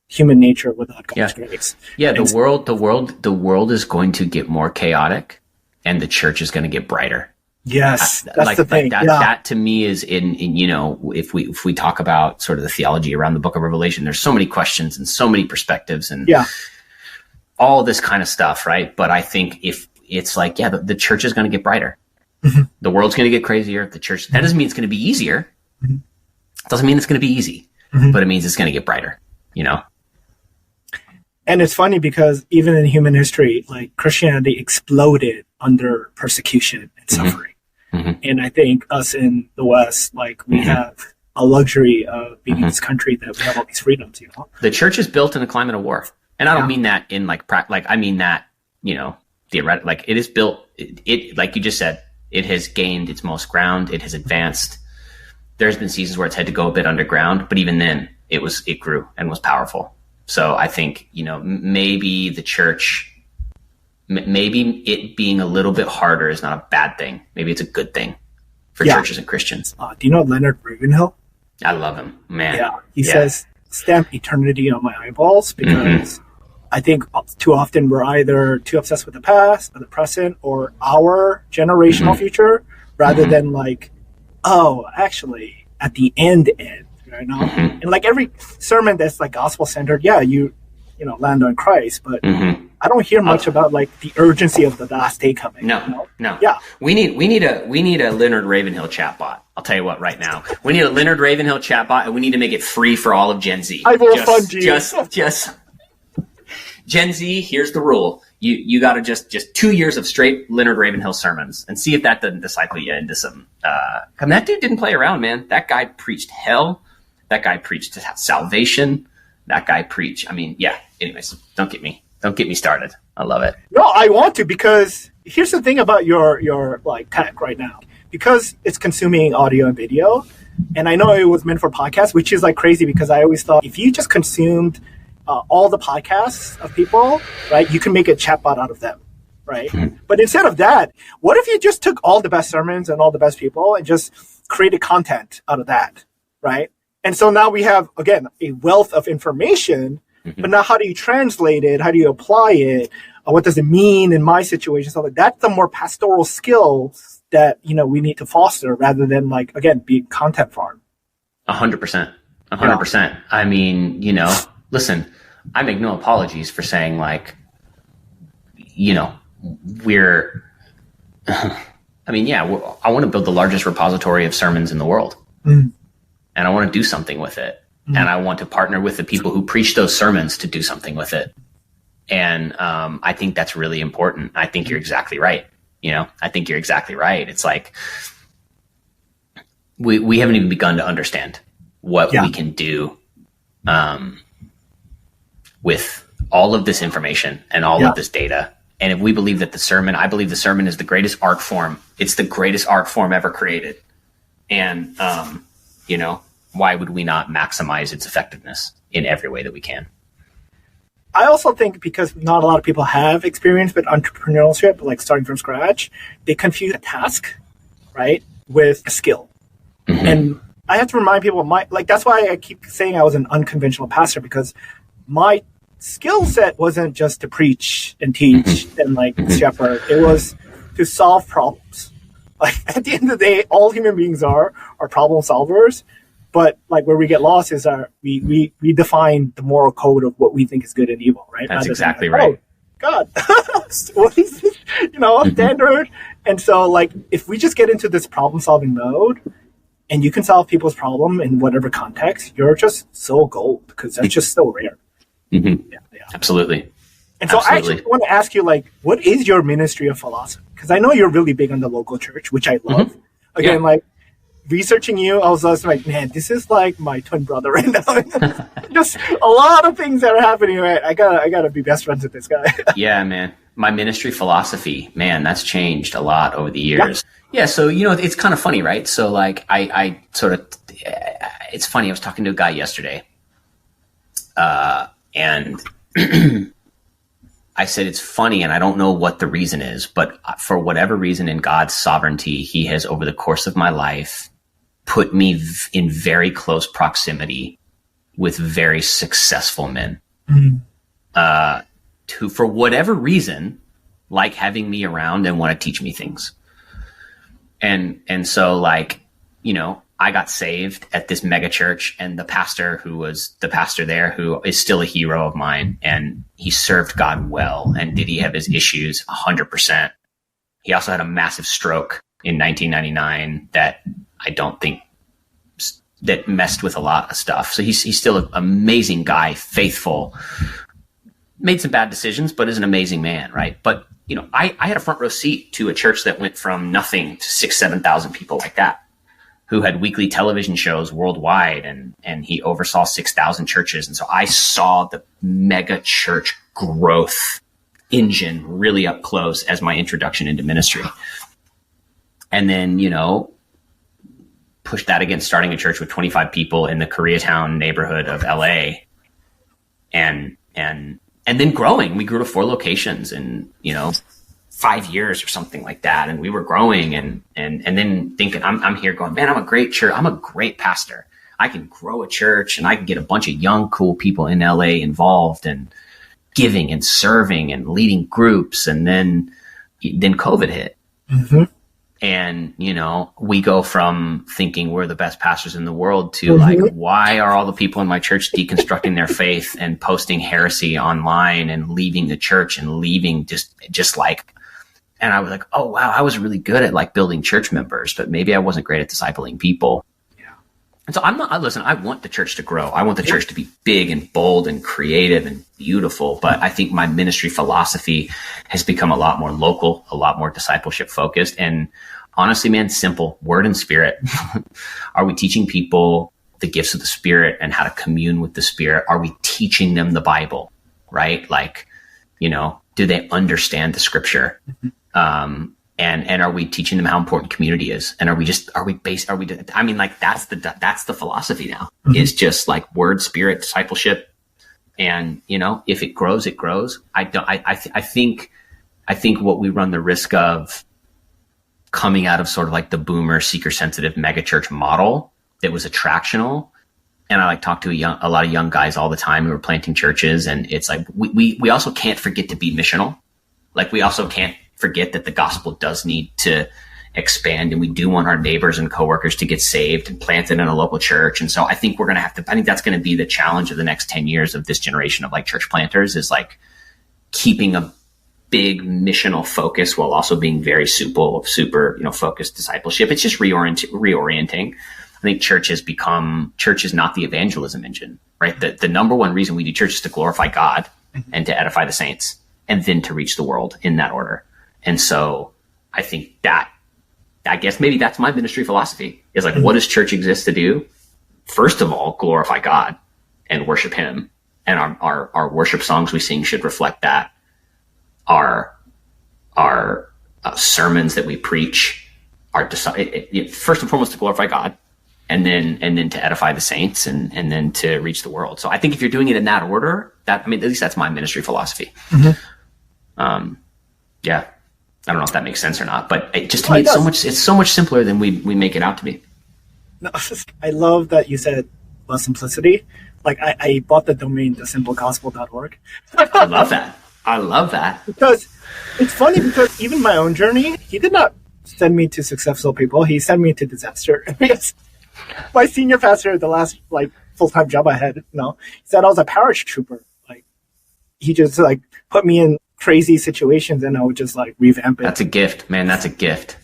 human nature without God's grace. Yeah, the world is going to get more chaotic and the church is going to get brighter. Yes, that's the thing. That to me is in if we talk about sort of the theology around the book of Revelation, there's so many questions and so many perspectives and all this kind of stuff, right? But I think if it's like, the church is going to get brighter. The world's going to get crazier. The church, that doesn't mean it's going to be easier. It doesn't mean it's going to be easy, but it means it's going to get brighter, And it's funny because even in human history, like Christianity exploded under persecution and suffering. And I think us in the West, like we have a luxury of being in this country that we have all these freedoms, The church is built in a climate of war. And I don't mean that in I mean that, theoretically, like it is built, it like you just said, it has gained its most ground. It has advanced. There's been seasons where it's had to go a bit underground, but even then it grew and was powerful. So I think, maybe the church, maybe it being a little bit harder is not a bad thing. Maybe it's a good thing for churches and Christians. Do you know Leonard Ravenhill? I love him, man. Yeah. He says, stamp eternity on my eyeballs because I think too often we're either too obsessed with the past or the present or our generational future rather than like, actually at the end, and like every sermon that's like gospel centered, you land on Christ, but I don't hear much about like the urgency of the last day coming. No. Yeah. We need a Leonard Ravenhill chatbot. I'll tell you what, right now, we need a Leonard Ravenhill chatbot, and we need to make it free for all of Gen Z. I will fund you. Just Gen Z. Here's the rule: you got to just 2 years of straight Leonard Ravenhill sermons, and see if that doesn't disciple you into some. That dude didn't play around, man. That guy preached hell. That guy preached salvation. That guy preached. I mean, anyways, don't get me started. I love it. No, I want to, because here's the thing about your like tech right now. Because it's consuming audio and video, and I know it was meant for podcasts, which is like crazy because I always thought if you just consumed all the podcasts of people, right, you can make a chatbot out of them, right? But instead of that, what if you just took all the best sermons and all the best people and just created content out of that, right? And so now we have, again, a wealth of information, but now how do you translate it? How do you apply it? What does it mean in my situation? So that's the more pastoral skill that, we need to foster rather than like, again, be content farm. 100%. 100%. I mean, listen, I make no apologies for saying like, we're, I mean, yeah, I want to build the largest repository of sermons in the world. And I want to do something with it. And I want to partner with the people who preach those sermons to do something with it. And I think that's really important. I think you're exactly right. I think you're exactly right. It's like we haven't even begun to understand what we can do with all of this information and all of this data. And if we believe that I believe the sermon is the greatest art form. It's the greatest art form ever created. And, why would we not maximize its effectiveness in every way that we can? I also think because not a lot of people have experience with entrepreneurship, like starting from scratch, they confuse a task, right, with a skill. And I have to remind people, that's why I keep saying I was an unconventional pastor, because my skill set wasn't just to preach and teach and shepherd. It was to solve problems. Like at the end of the day, all human beings are problem solvers. But like where we get lost is we define the moral code of what we think is good and evil, right? That's exactly right. Oh, God, what is this? Standard. And so like if we just get into this problem solving mode, and you can solve people's problem in whatever context, you're just so gold, because that's just so rare. Yeah. Absolutely. And so I actually want to ask you, what is your ministry of philosophy? Because I know you're really big on the local church, which I love. Again, researching you, I was just like, man, this is like my twin brother right now. Just a lot of things that are happening, right? I gotta be best friends with this guy. Yeah, man. My ministry philosophy, man, that's changed a lot over the years. Yeah, so, it's kind of funny, right? So, I sort of, it's funny, I was talking to a guy yesterday, and I said, it's funny, and I don't know what the reason is, but for whatever reason in God's sovereignty, he has, over the course of my life, put me in very close proximity with very successful men, who, for whatever reason, like having me around and want to teach me things. And so I got saved at this mega church, and the pastor who was the pastor there, who is still a hero of mine, and he served God well. And did he have his issues? 100%. He also had a massive stroke in 1999 that I don't think that messed with a lot of stuff. So he's still an amazing guy, faithful, made some bad decisions, but is an amazing man. Right. But I had a front row seat to a church that went from nothing to 7,000 people like that, who had weekly television shows worldwide, and he oversaw 6,000 churches. And so I saw the mega church growth engine really up close as my introduction into ministry. And then, pushed that against starting a church with 25 people in the Koreatown neighborhood of LA. And then growing. We grew to 4 locations in, 5 years or something like that. And we were growing and then thinking, I'm here going, man, I'm a great pastor. I can grow a church, and I can get a bunch of young, cool people in LA involved and giving and serving and leading groups. And then COVID hit. And, we go from thinking we're the best pastors in the world to why are all the people in my church deconstructing their faith and posting heresy online and leaving the church and leaving and I was like, oh, wow, I was really good at building church members, but maybe I wasn't great at discipling people. Yeah. And so I want the church to grow. I want the church to be big and bold and creative and beautiful. But I think my ministry philosophy has become a lot more local, a lot more discipleship focused. And honestly, man, simple, word and spirit. Are we teaching people the gifts of the Spirit and how to commune with the Spirit? Are we teaching them the Bible, right? Do they understand the Scripture? And are we teaching them how important community is? And that's the philosophy now. It's just word, spirit, discipleship. And, if it grows, it grows. I think what we run the risk of coming out of sort of the boomer, seeker sensitive megachurch model that was attractional. And I talk to a lot of young guys all the time who are planting churches. And it's we also can't forget to be missional. We also can't forget that the gospel does need to expand, and we do want our neighbors and coworkers to get saved and planted in a local church. And so I think I think that's going to be the challenge of the next 10 years of this generation of church planters, is keeping big missional focus while also being very super, focused discipleship. It's just reorienting. I think church is not the evangelism engine, right? The number one reason we do church is to glorify God and to edify the saints and then to reach the world in that order. And so I think I guess maybe that's my ministry philosophy is like, what does church exist to do? First of all, glorify God and worship him. And our worship songs we sing should reflect that. Our sermons that we preach are first and foremost to glorify God, and then to edify the saints, and then to reach the world. So I think if you're doing it in that order, at least that's my ministry philosophy. Yeah, I don't know if that makes sense or not, but to me, it's so much simpler than we make it out to be. No, I love that you said simplicity. Like I bought the domain thesimplegospel.org. I love that. Because it's funny, because even my own journey, he did not send me to successful people. He sent me to disaster. My senior pastor, the last full-time job I had, he said I was a parish trooper. He just put me in crazy situations and I would just revamp it. That's a gift, man. That's a gift.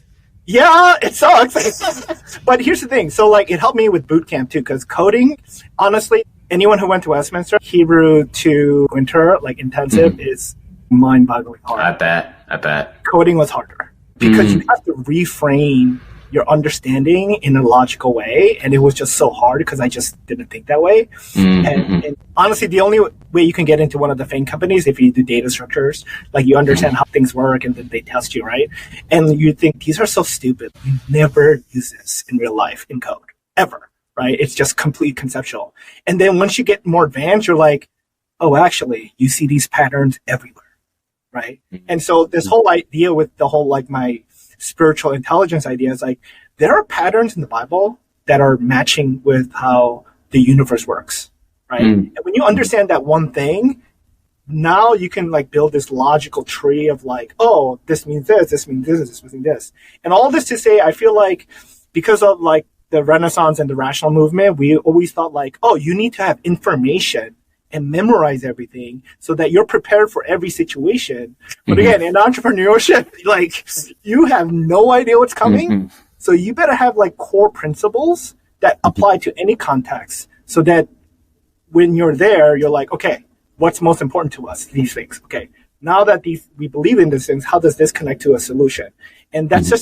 Yeah, it sucks. But here's the thing. So it helped me with boot camp too, because coding, honestly, anyone who went to Westminster, Hebrew to winter, intensive, is mind-boggling hard. I bet. Coding was harder because you have to reframe your understanding in a logical way, and it was just so hard because I just didn't think that way. And honestly, the only way you can get into one of the FANG companies if you do data structures, you understand how things work, and then they test you, right? And you think these are so stupid. You never use this in real life in code ever, right? It's just complete conceptual. And then once you get more advanced, you're like, oh, actually, you see these patterns everywhere, right? And so this whole idea with the whole my spiritual intelligence idea is there are patterns in the Bible that are matching with how the universe works, right? And when you understand that one thing, now you can build this logical tree of oh, this means this means this means this. And all this to say, I feel because of the Renaissance and the rational movement, we always thought oh, you need to have information and memorize everything so that you're prepared for every situation. But again, in entrepreneurship, you have no idea what's coming. So you better have core principles that apply to any context so that when you're there, you're okay, what's most important to us? These things. Okay. Now that we believe in these things, how does this connect to a solution? And that's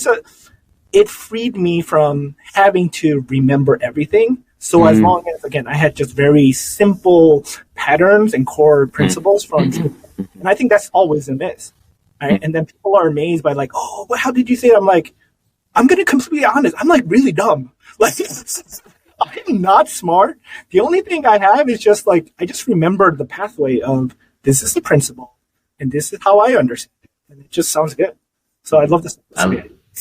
it freed me from having to remember everything. So as long as, again, I had just very simple patterns and core principles from, and I think that's all wisdom is, right? And then people are amazed by oh, how did you say it? I'm I'm going to completely be honest. I'm really dumb. I'm not smart. The only thing I have is just I just remembered the pathway of this is the principle and this is how I understand it. And it just sounds good. So I love this.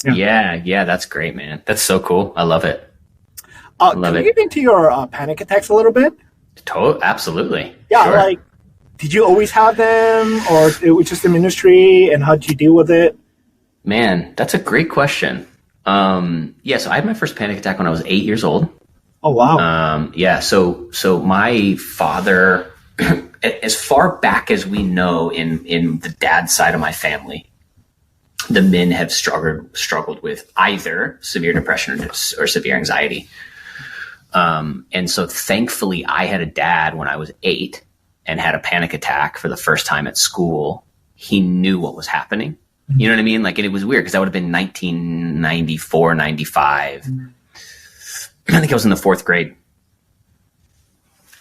Yeah, that's great, man. That's so cool. I love it. Can you get into your panic attacks a little bit? Absolutely. Yeah, sure. Did you always have them, or it was just a ministry, and how did you deal with it? Man, that's a great question. So I had my first panic attack when I was 8 years old. Oh, wow. So my father, as far back as we know in the dad side of my family, the men have struggled with either severe depression or severe anxiety. And so thankfully I had a dad when I was 8 and had a panic attack for the first time at school. He knew what was happening. You know what I mean? And it was weird because that would have been 1994, 95. I think I was in the 4th grade.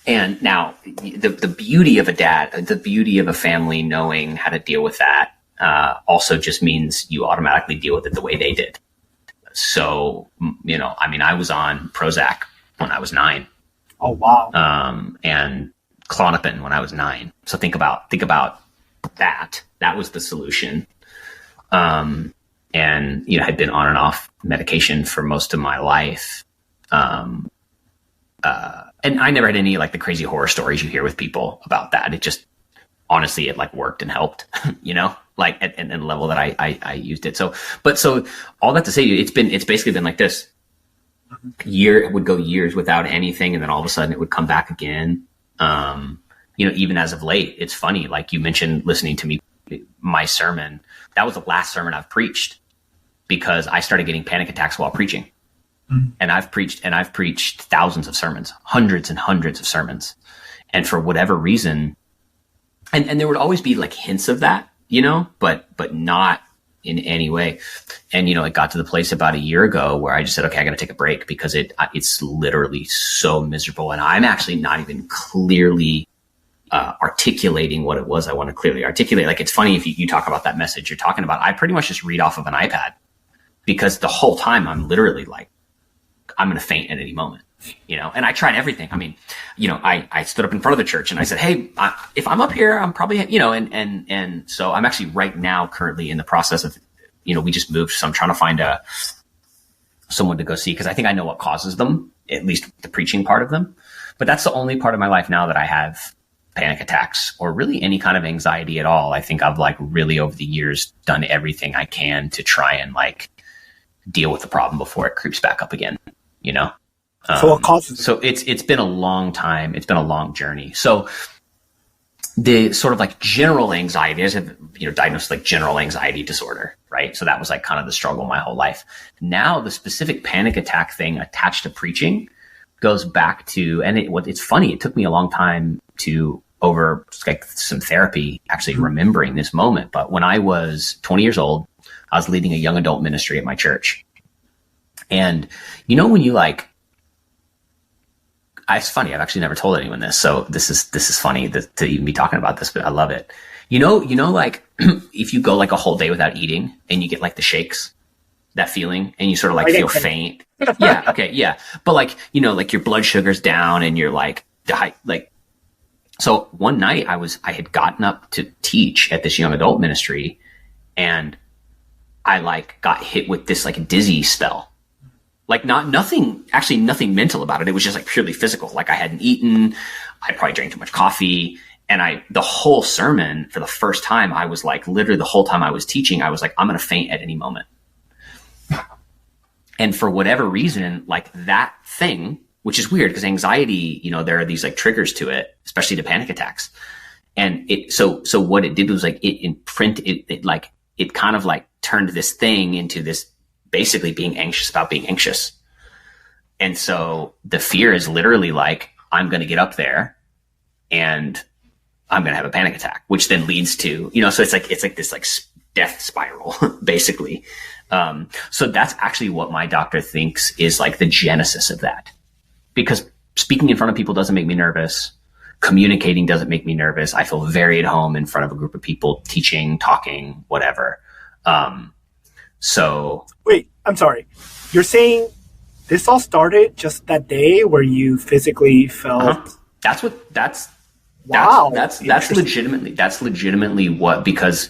And now the beauty of a dad, the beauty of a family knowing how to deal with that, also just means you automatically deal with it the way they did. So, I was on Prozac when I was 9. Oh, wow. And Klonopin when I was 9. So think about that. That was the solution. And, had been on and off medication for most of my life. And I never had any the crazy horror stories you hear with people about that. It just, honestly, it worked and helped, at the level that I used it. So all that to say, it's basically been like this. It would go years without anything, and then all of a sudden it would come back again. Even as of late, it's funny. You mentioned listening to me my sermon, that was the last sermon I've preached because I started getting panic attacks while preaching. And I've preached thousands of sermons, hundreds and hundreds of sermons. And for whatever reason, and there would always be like hints of that, but not in any way. And, it got to the place about a year ago where I just said, okay, I got to take a break because it's literally so miserable. And I'm actually not even clearly articulating what it was I want to clearly articulate. Like, it's funny if you talk about that message you're talking about, I pretty much just read off of an iPad because the whole time I'm literally like, I'm going to faint at any moment, and I tried everything. I mean, I stood up in front of the church and I said, hey, if I'm up here, I'm probably, and so I'm actually right now currently in the process of, we just moved. So I'm trying to find someone to go see, because I think I know what causes them, at least the preaching part of them. But that's the only part of my life now that I have panic attacks or really any kind of anxiety at all. I think I've like really over the years done everything I can to try and like deal with the problem before it creeps back up again. So what causes it? So it's been a long time. It's been a long journey. So the sort of like general anxiety, I have, diagnosed like general anxiety disorder, right? So that was like kind of the struggle my whole life. Now the specific panic attack thing attached to preaching goes back to, and it's funny, it took me a long time to over like some therapy actually remembering this moment. But when I was 20 years old, I was leading a young adult ministry at my church. And when you like, it's funny, I've actually never told anyone this. So this is funny to even be talking about this, but I love it. Like if you go like a whole day without eating and you get like the shakes, that feeling, and you sort of like feel faint. Yeah. Okay. Yeah. But like, like your blood sugar's down and you're like, so one night I had gotten up to teach at this young adult ministry and I like got hit with this like dizzy spell. Like nothing mental about it. It was just like purely physical. Like I hadn't eaten, I probably drank too much coffee. And the whole sermon for the first time, I was like, literally the whole time I was teaching, I was like, I'm going to faint at any moment. And for whatever reason, like that thing, which is weird because anxiety, there are these like triggers to it, especially to panic attacks. And so what it did was like it kind of like turned this thing into this basically being anxious about being anxious. And so the fear is literally like, I'm going to get up there and I'm going to have a panic attack, which then leads to, so it's like this like death spiral basically. So that's actually what my doctor thinks is like the genesis of that, because speaking in front of people doesn't make me nervous. Communicating doesn't make me nervous. I feel very at home in front of a group of people, teaching, talking, whatever. So wait, I'm sorry. You're saying this all started just that day where you physically felt? That's legitimately what, because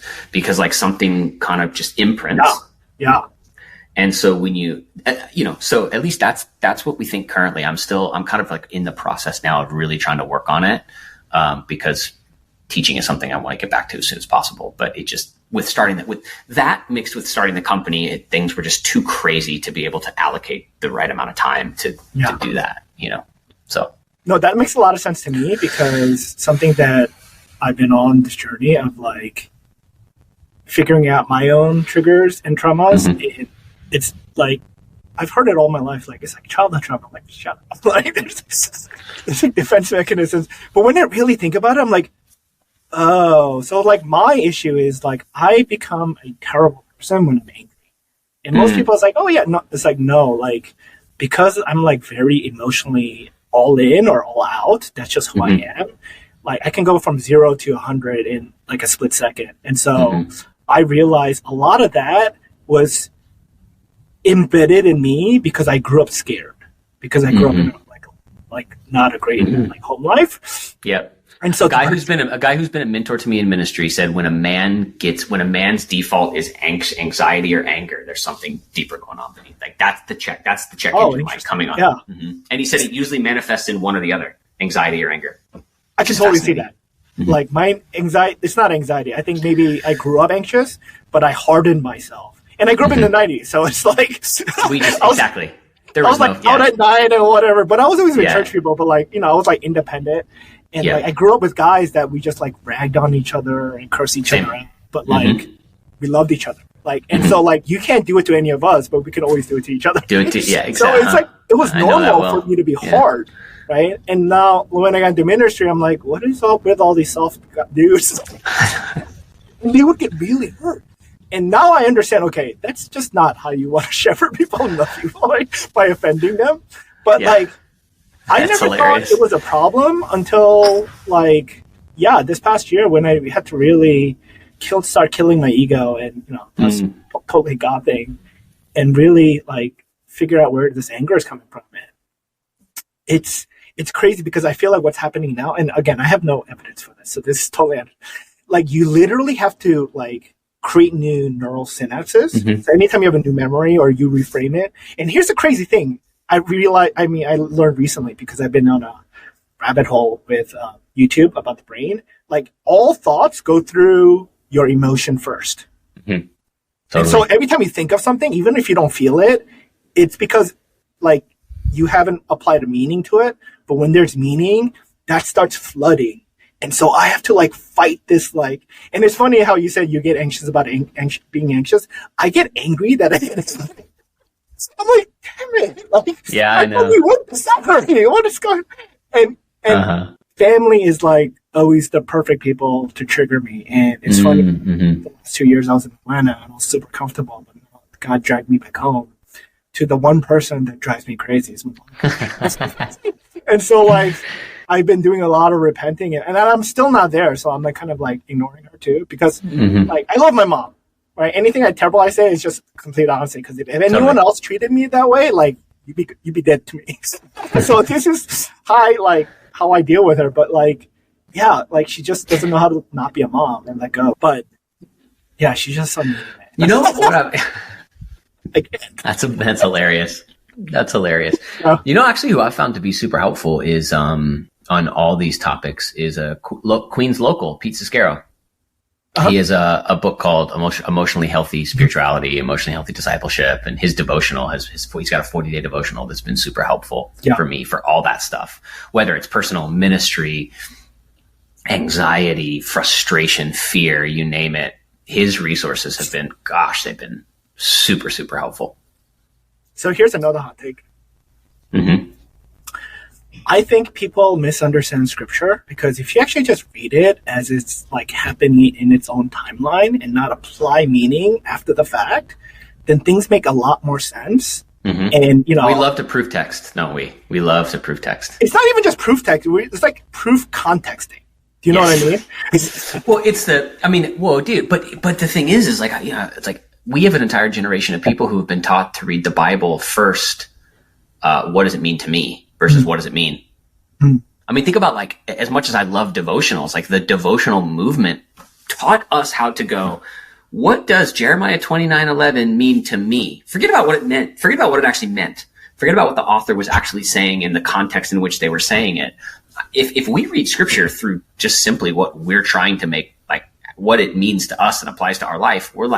like something kind of just imprints. Yeah. And so when so at least that's what we think currently. I'm kind of like in the process now of really trying to work on it. Because teaching is something I want to get back to as soon as possible, but it just, with that mixed with starting the company, things were just too crazy to be able to allocate the right amount of time to do that, so. No, that makes a lot of sense to me, because something that I've been on this journey of like figuring out my own triggers and traumas. Mm-hmm. It's like, I've heard it all my life. Like, it's like childhood trauma. I'm like, shut up. Like, there's like defense mechanisms. But when I really think about it, I'm like, oh, so like my issue is like I become a terrible person when I'm angry. And most people is like, oh yeah, no. It's like, no, like, because I'm like very emotionally all in or all out, that's just who I am. Like I can go from 0 to 100 in like a split second. And so I realized a lot of that was embedded in me because I grew up scared, because I grew up in like not a great like home life. Yep. And so a guy who's been a mentor to me in ministry said when a man's default is anxiety or anger, there's something deeper going on beneath. Like that's the check engine light coming on. Yeah. And he said it usually manifests in one or the other, anxiety or anger. I can totally see that. Like my anxiety, it's not anxiety. I think maybe I grew up anxious, but I hardened myself. And I grew up in the 90s, so it's like exactly. I was like out at night and whatever, but I was always with church people, but like, I was like independent. And like I grew up with guys that we just like ragged on each other and cursed each other out. but like we loved each other. Like, and so like you can't do it to any of us, but we can always do it to each other. Yeah, exactly. So it's like it was normal for me to be hard, right? And now when I got into ministry, I'm like, what is up with all these soft dudes? And they would get really hurt. And now I understand, okay, that's just not how you want to shepherd people and love people, like, by offending them. But like, I never thought it was a problem until like, this past year when I had to really start killing my ego, and that's totally God thing, and really like figure out where this anger is coming from. It's crazy because I feel like what's happening now, and again, I have no evidence for this, so this is totally like you literally have to like create new neural synapses. So anytime you have a new memory or you reframe it, and here's the crazy thing. I learned recently because I've been on a rabbit hole with YouTube about the brain. Like all thoughts go through your emotion first. Totally. And so every time you think of something, even if you don't feel it, it's because like you haven't applied a meaning to it. But when there's meaning, that starts flooding. And so I have to like fight this, like, and it's funny how you said you get anxious about being anxious. I get angry that I'm like, damn it. Like, I know. What is happening? What is going on? And family is like always the perfect people to trigger me. And it's funny. The last 2 years I was in Atlanta and I was super comfortable, but God dragged me back home to the one person that drives me crazy. And so like, I've been doing a lot of repenting, and I'm still not there. So I'm like kind of like ignoring her too, because like I love my mom, right? Anything terrible I say is just complete honesty. Because if anyone else treated me that way, like you'd be dead to me. So this is how I deal with her. But like, like she just doesn't know how to not be a mom and let go. But yeah, she's just so mean, man. You know what? That's hilarious. That's hilarious. You know, actually, who I found to be super helpful is on all these topics is Queens local, Pete Ciscaro. He has a book called Emotionally Healthy Spirituality, Emotionally Healthy Discipleship, and his devotional he's got a 40-day devotional that's been super helpful for me for all that stuff, whether it's personal ministry, anxiety, frustration, fear, you name it. His resources have been, they've been super, super helpful. So here's another hot take. I think people misunderstand scripture because if you actually just read it as it's like happening in its own timeline and not apply meaning after the fact, then things make a lot more sense. And we love to proof text, don't we? We love to proof text. It's not even just proof text. It's like proof contexting. Do you know what I mean? But the thing is like, it's like we have an entire generation of people who have been taught to read the Bible first. What does it mean to me? Versus what does it mean? I mean, think about like, as much as I love devotionals, like the devotional movement taught us how to go, what does Jeremiah 29:11 mean to me? Forget about what it meant. Forget about what it actually meant. Forget about what the author was actually saying in the context in which they were saying it. If we read scripture through just simply what we're trying to make, like what it means to us and applies to our life, we're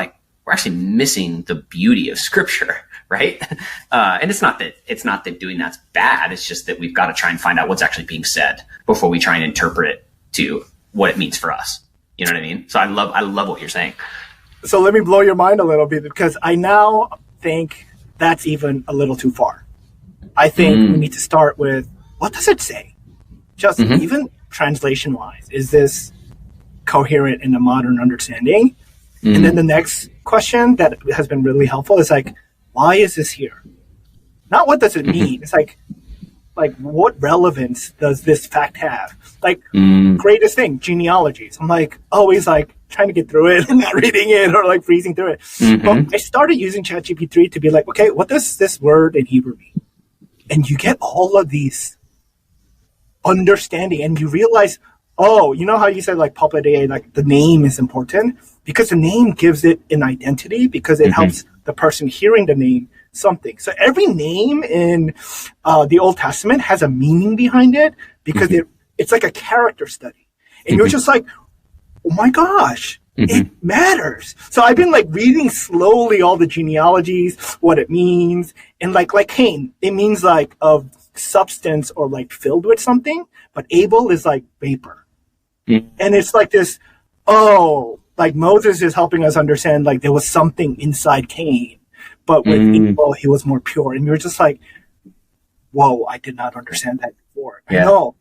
actually missing the beauty of scripture. Right. And it's not that doing that's bad. It's just that we've got to try and find out what's actually being said before we try and interpret it to what it means for us. You know what I mean? So I love what you're saying. So let me blow your mind a little bit, because I now think that's even a little too far. I think we need to start with, what does it say? Just even translation wise, is this coherent in a modern understanding? And then the next question that has been really helpful is like, why is this here? Not what does it mean? It's like what relevance does this fact have? Like greatest thing, genealogies. I'm like always like trying to get through it and not reading it or like freezing through it. But I started using ChatGPT to be like, okay, what does this word in Hebrew mean? And you get all of these understanding, and you realize, oh, you know how you said like Pulpit AI, like the name is important because the name gives it an identity, because it helps the person hearing the name something. So every name in the Old Testament has a meaning behind it, because it's like a character study. And you're just like, oh my gosh, it matters. So I've been like reading slowly all the genealogies, what it means. And like Cain, it means like of substance or like filled with something, but Abel is like vapor. And it's like this, oh, like Moses is helping us understand like there was something inside Cain, but with Abel, he was more pure. And you're just like, whoa, I did not understand that before. Yeah. I know.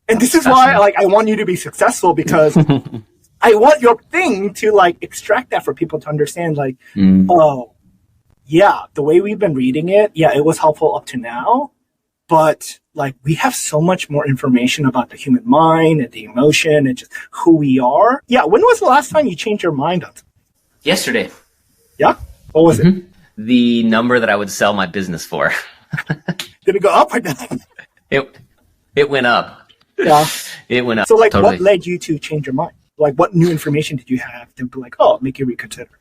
And this is why like I want you to be successful, because I want your thing to like extract that for people to understand like, oh, yeah, the way we've been reading it, yeah, it was helpful up to now. But like we have so much more information about the human mind and the emotion and just who we are. Yeah, when was the last time you changed your mind on? Yesterday. Yeah? What was it? The number that I would sell my business for. Did it go up or down? It went up. Yeah. It went up. So like what led you to change your mind? Like what new information did you have to be like, oh, make you reconsider?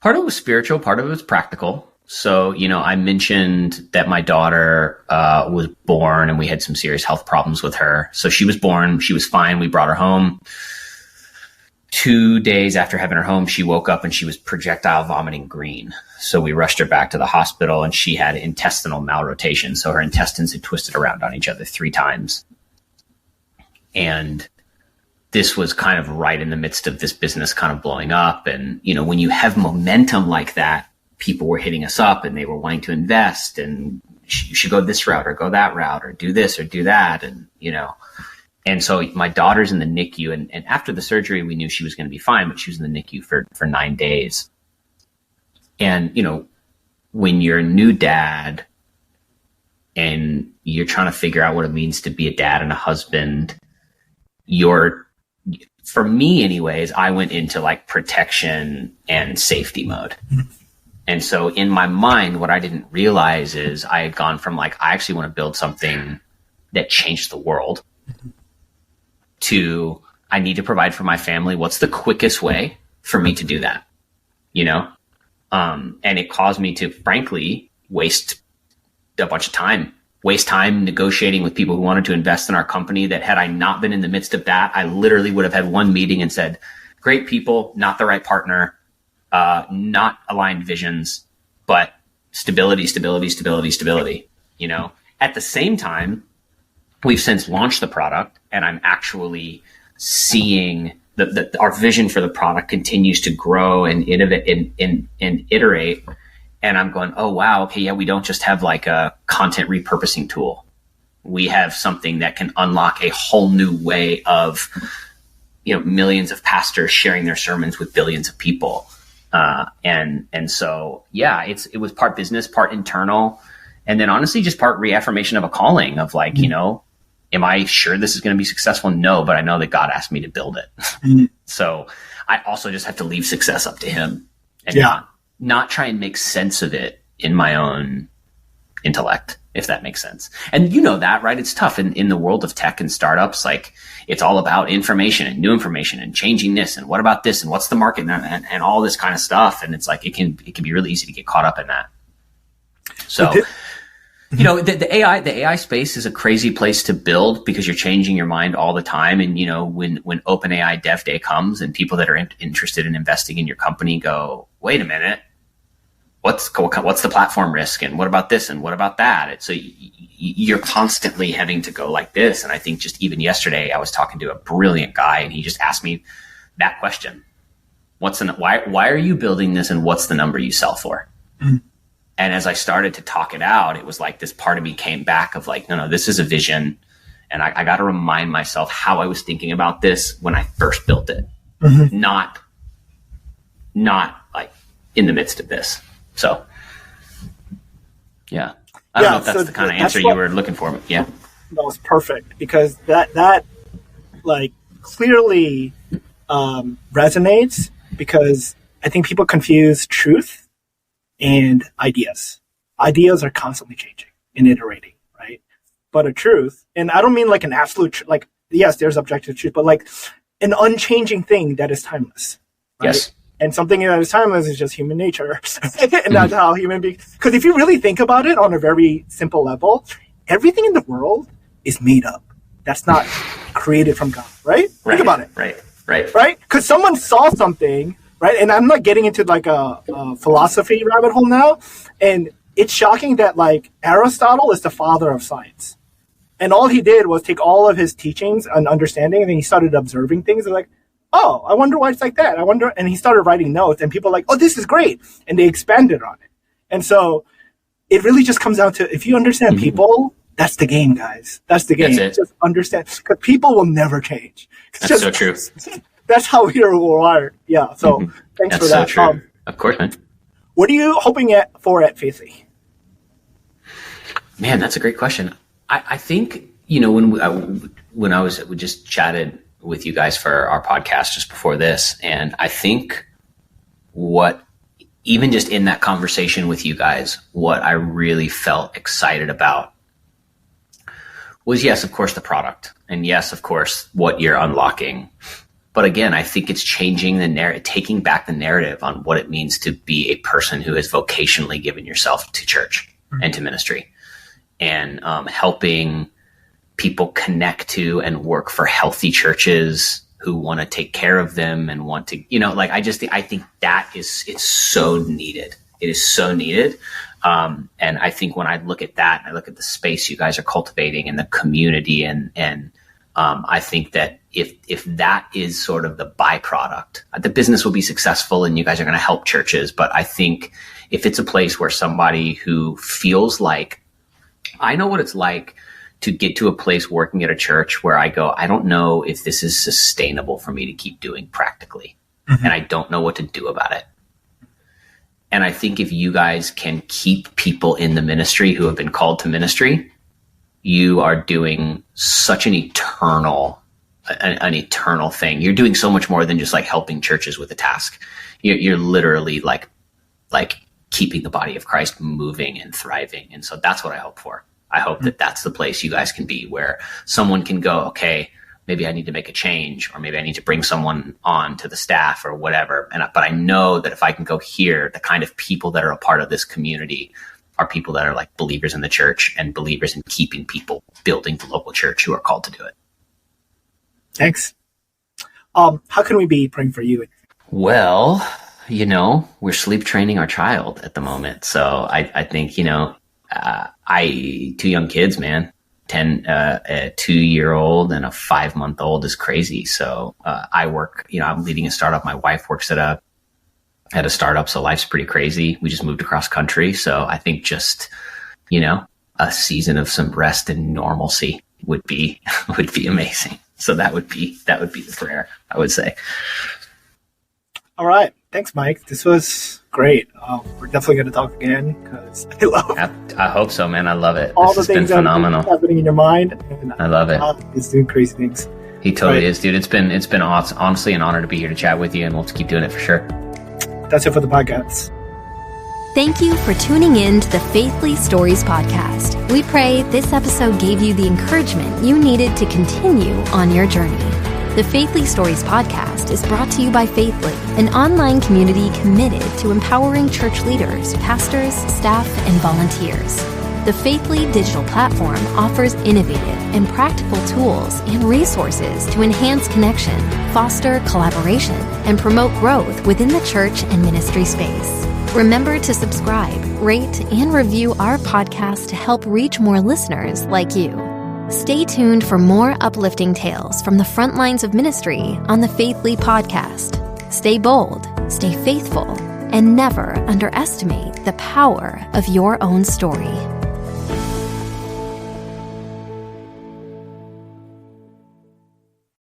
Part of it was spiritual, part of it was practical. So, I mentioned that my daughter was born and we had some serious health problems with her. So she was born, she was fine. We brought her home. 2 days after having her home, she woke up and she was projectile vomiting green. So we rushed her back to the hospital and she had intestinal malrotation. So her intestines had twisted around on each other 3 times. And this was kind of right in the midst of this business kind of blowing up. And, when you have momentum like that, people were hitting us up and they were wanting to invest and you should go this route or go that route or do this or do that. And, and so my daughter's in the NICU and after the surgery, we knew she was going to be fine, but she was in the NICU for 9 days. And, when you're a new dad and you're trying to figure out what it means to be a dad and a husband, for me anyways, I went into like protection and safety mode. And so in my mind, what I didn't realize is I had gone from like, I actually want to build something that changed the world to I need to provide for my family. What's the quickest way for me to do that? And it caused me to frankly waste a bunch of time, negotiating with people who wanted to invest in our company that had I not been in the midst of that, I literally would have had one meeting and said, great people, not the right partner. Not aligned visions, but stability. At the same time, we've since launched the product and I'm actually seeing that our vision for the product continues to grow and innovate and iterate. And I'm going, oh, wow. Okay. Yeah. We don't just have like a content repurposing tool. We have something that can unlock a whole new way of, millions of pastors sharing their sermons with billions of people. And so, yeah, it was part business, part internal, and then honestly, just part reaffirmation of a calling of like, am I sure this is going to be successful? No, but I know that God asked me to build it. So I also just have to leave success up to him and not try and make sense of it in my own intellect, if that makes sense. And that, right? It's tough in the world of tech and startups. Like it's all about information and new information and changing this. And what about this? And what's the market and all this kind of stuff. And it's like, it can be really easy to get caught up in that. So, the AI space is a crazy place to build because you're changing your mind all the time. And, when OpenAI Dev Day comes and people that are interested in investing in your company go, wait a minute. What's the platform risk and what about this and what about that? So you're constantly having to go like this. And I think just even yesterday I was talking to a brilliant guy and he just asked me that question. Why are you building this and what's the number you sell for? And as I started to talk it out, it was like this part of me came back of like, no, this is a vision. And I got to remind myself how I was thinking about this when I first built it, not like in the midst of this. So, yeah, I don't know if that's the kind of answer you were looking for. But yeah, that was perfect because that like clearly resonates because I think people confuse truth and ideas. Ideas are constantly changing and iterating, right? But a truth, and I don't mean like an absolute, like yes, there's objective truth, but like an unchanging thing that is timeless. Right? Yes. And something that is timeless is just human nature. And that's how human beings... Because if you really think about it on a very simple level, everything in the world is made up. That's not created from God, right? Think about it. Right? Because someone saw something, right? And I'm not getting into like a philosophy rabbit hole now. And it's shocking that like Aristotle is the father of science. And all he did was take all of his teachings and understanding, and then he started observing things and like, oh, I wonder why it's like that. I wonder. And he started writing notes, and people were like, oh, this is great. And they expanded on it. And so it really just comes down to, if you understand people, that's the game, guys. That's the game. That's it. Just understand, because people will never change. That's so true. That's how we are wired. Yeah. So thanks for that. So true. Of course, man. What are you hoping for at Faithly? Man, that's a great question. I think, when we just chatted with you guys for our podcast just before this, and I think even just in that conversation with you guys, what I really felt excited about was, yes, of course, the product, and yes, of course, what you're unlocking. But again, I think it's changing the narrative, taking back the narrative on what it means to be a person who has vocationally given yourself to church and to ministry, and helping people connect to and work for healthy churches who want to take care of them and want to, I think that it's so needed. It is so needed. And I think when I look at that, I look at the space you guys are cultivating and the community, and I think that if that is sort of the byproduct, the business will be successful and you guys are going to help churches. But I think if it's a place where somebody who feels like, I know what it's like to get to a place working at a church where I go, I don't know if this is sustainable for me to keep doing practically, and I don't know what to do about it. And I think if you guys can keep people in the ministry who have been called to ministry, you are doing such an eternal thing. You're doing so much more than just like helping churches with a task. You're literally like keeping the body of Christ moving and thriving. And so that's what I hope for. I hope that that's the place you guys can be, where someone can go, okay, maybe I need to make a change, or maybe I need to bring someone on to the staff or whatever. But I know that if I can go here, the kind of people that are a part of this community are people that are like believers in the church and believers in keeping people building the local church who are called to do it. Thanks. How can we be praying for you? Well, we're sleep training our child at the moment. So I think, 2 young kids, man, a 2-year-old and a 5-month-old is crazy. So I work, I'm leading a startup. My wife works at a startup. So life's pretty crazy. We just moved across country. So I think just, a season of some rest and normalcy would be amazing. So that would be the prayer, I would say. All right. Thanks, Mike. This was great. We're definitely going to talk again, because I love I hope so, man. I love it. All this the has things been phenomenal. Happening in your mind. And I love it. He's doing crazy things. He totally is, dude. It's been honestly an honor to be here to chat with you, and we'll keep doing it for sure. That's it for the podcast. Thank you for tuning in to the Faithly Stories podcast. We pray this episode gave you the encouragement you needed to continue on your journey. The Faithly Stories podcast is brought to you by Faithly, an online community committed to empowering church leaders, pastors, staff, and volunteers. The Faithly digital platform offers innovative and practical tools and resources to enhance connection, foster collaboration, and promote growth within the church and ministry space. Remember to subscribe, rate, and review our podcast to help reach more listeners like you. Stay tuned for more uplifting tales from the front lines of ministry on the Faithly podcast. Stay bold, stay faithful, and never underestimate the power of your own story.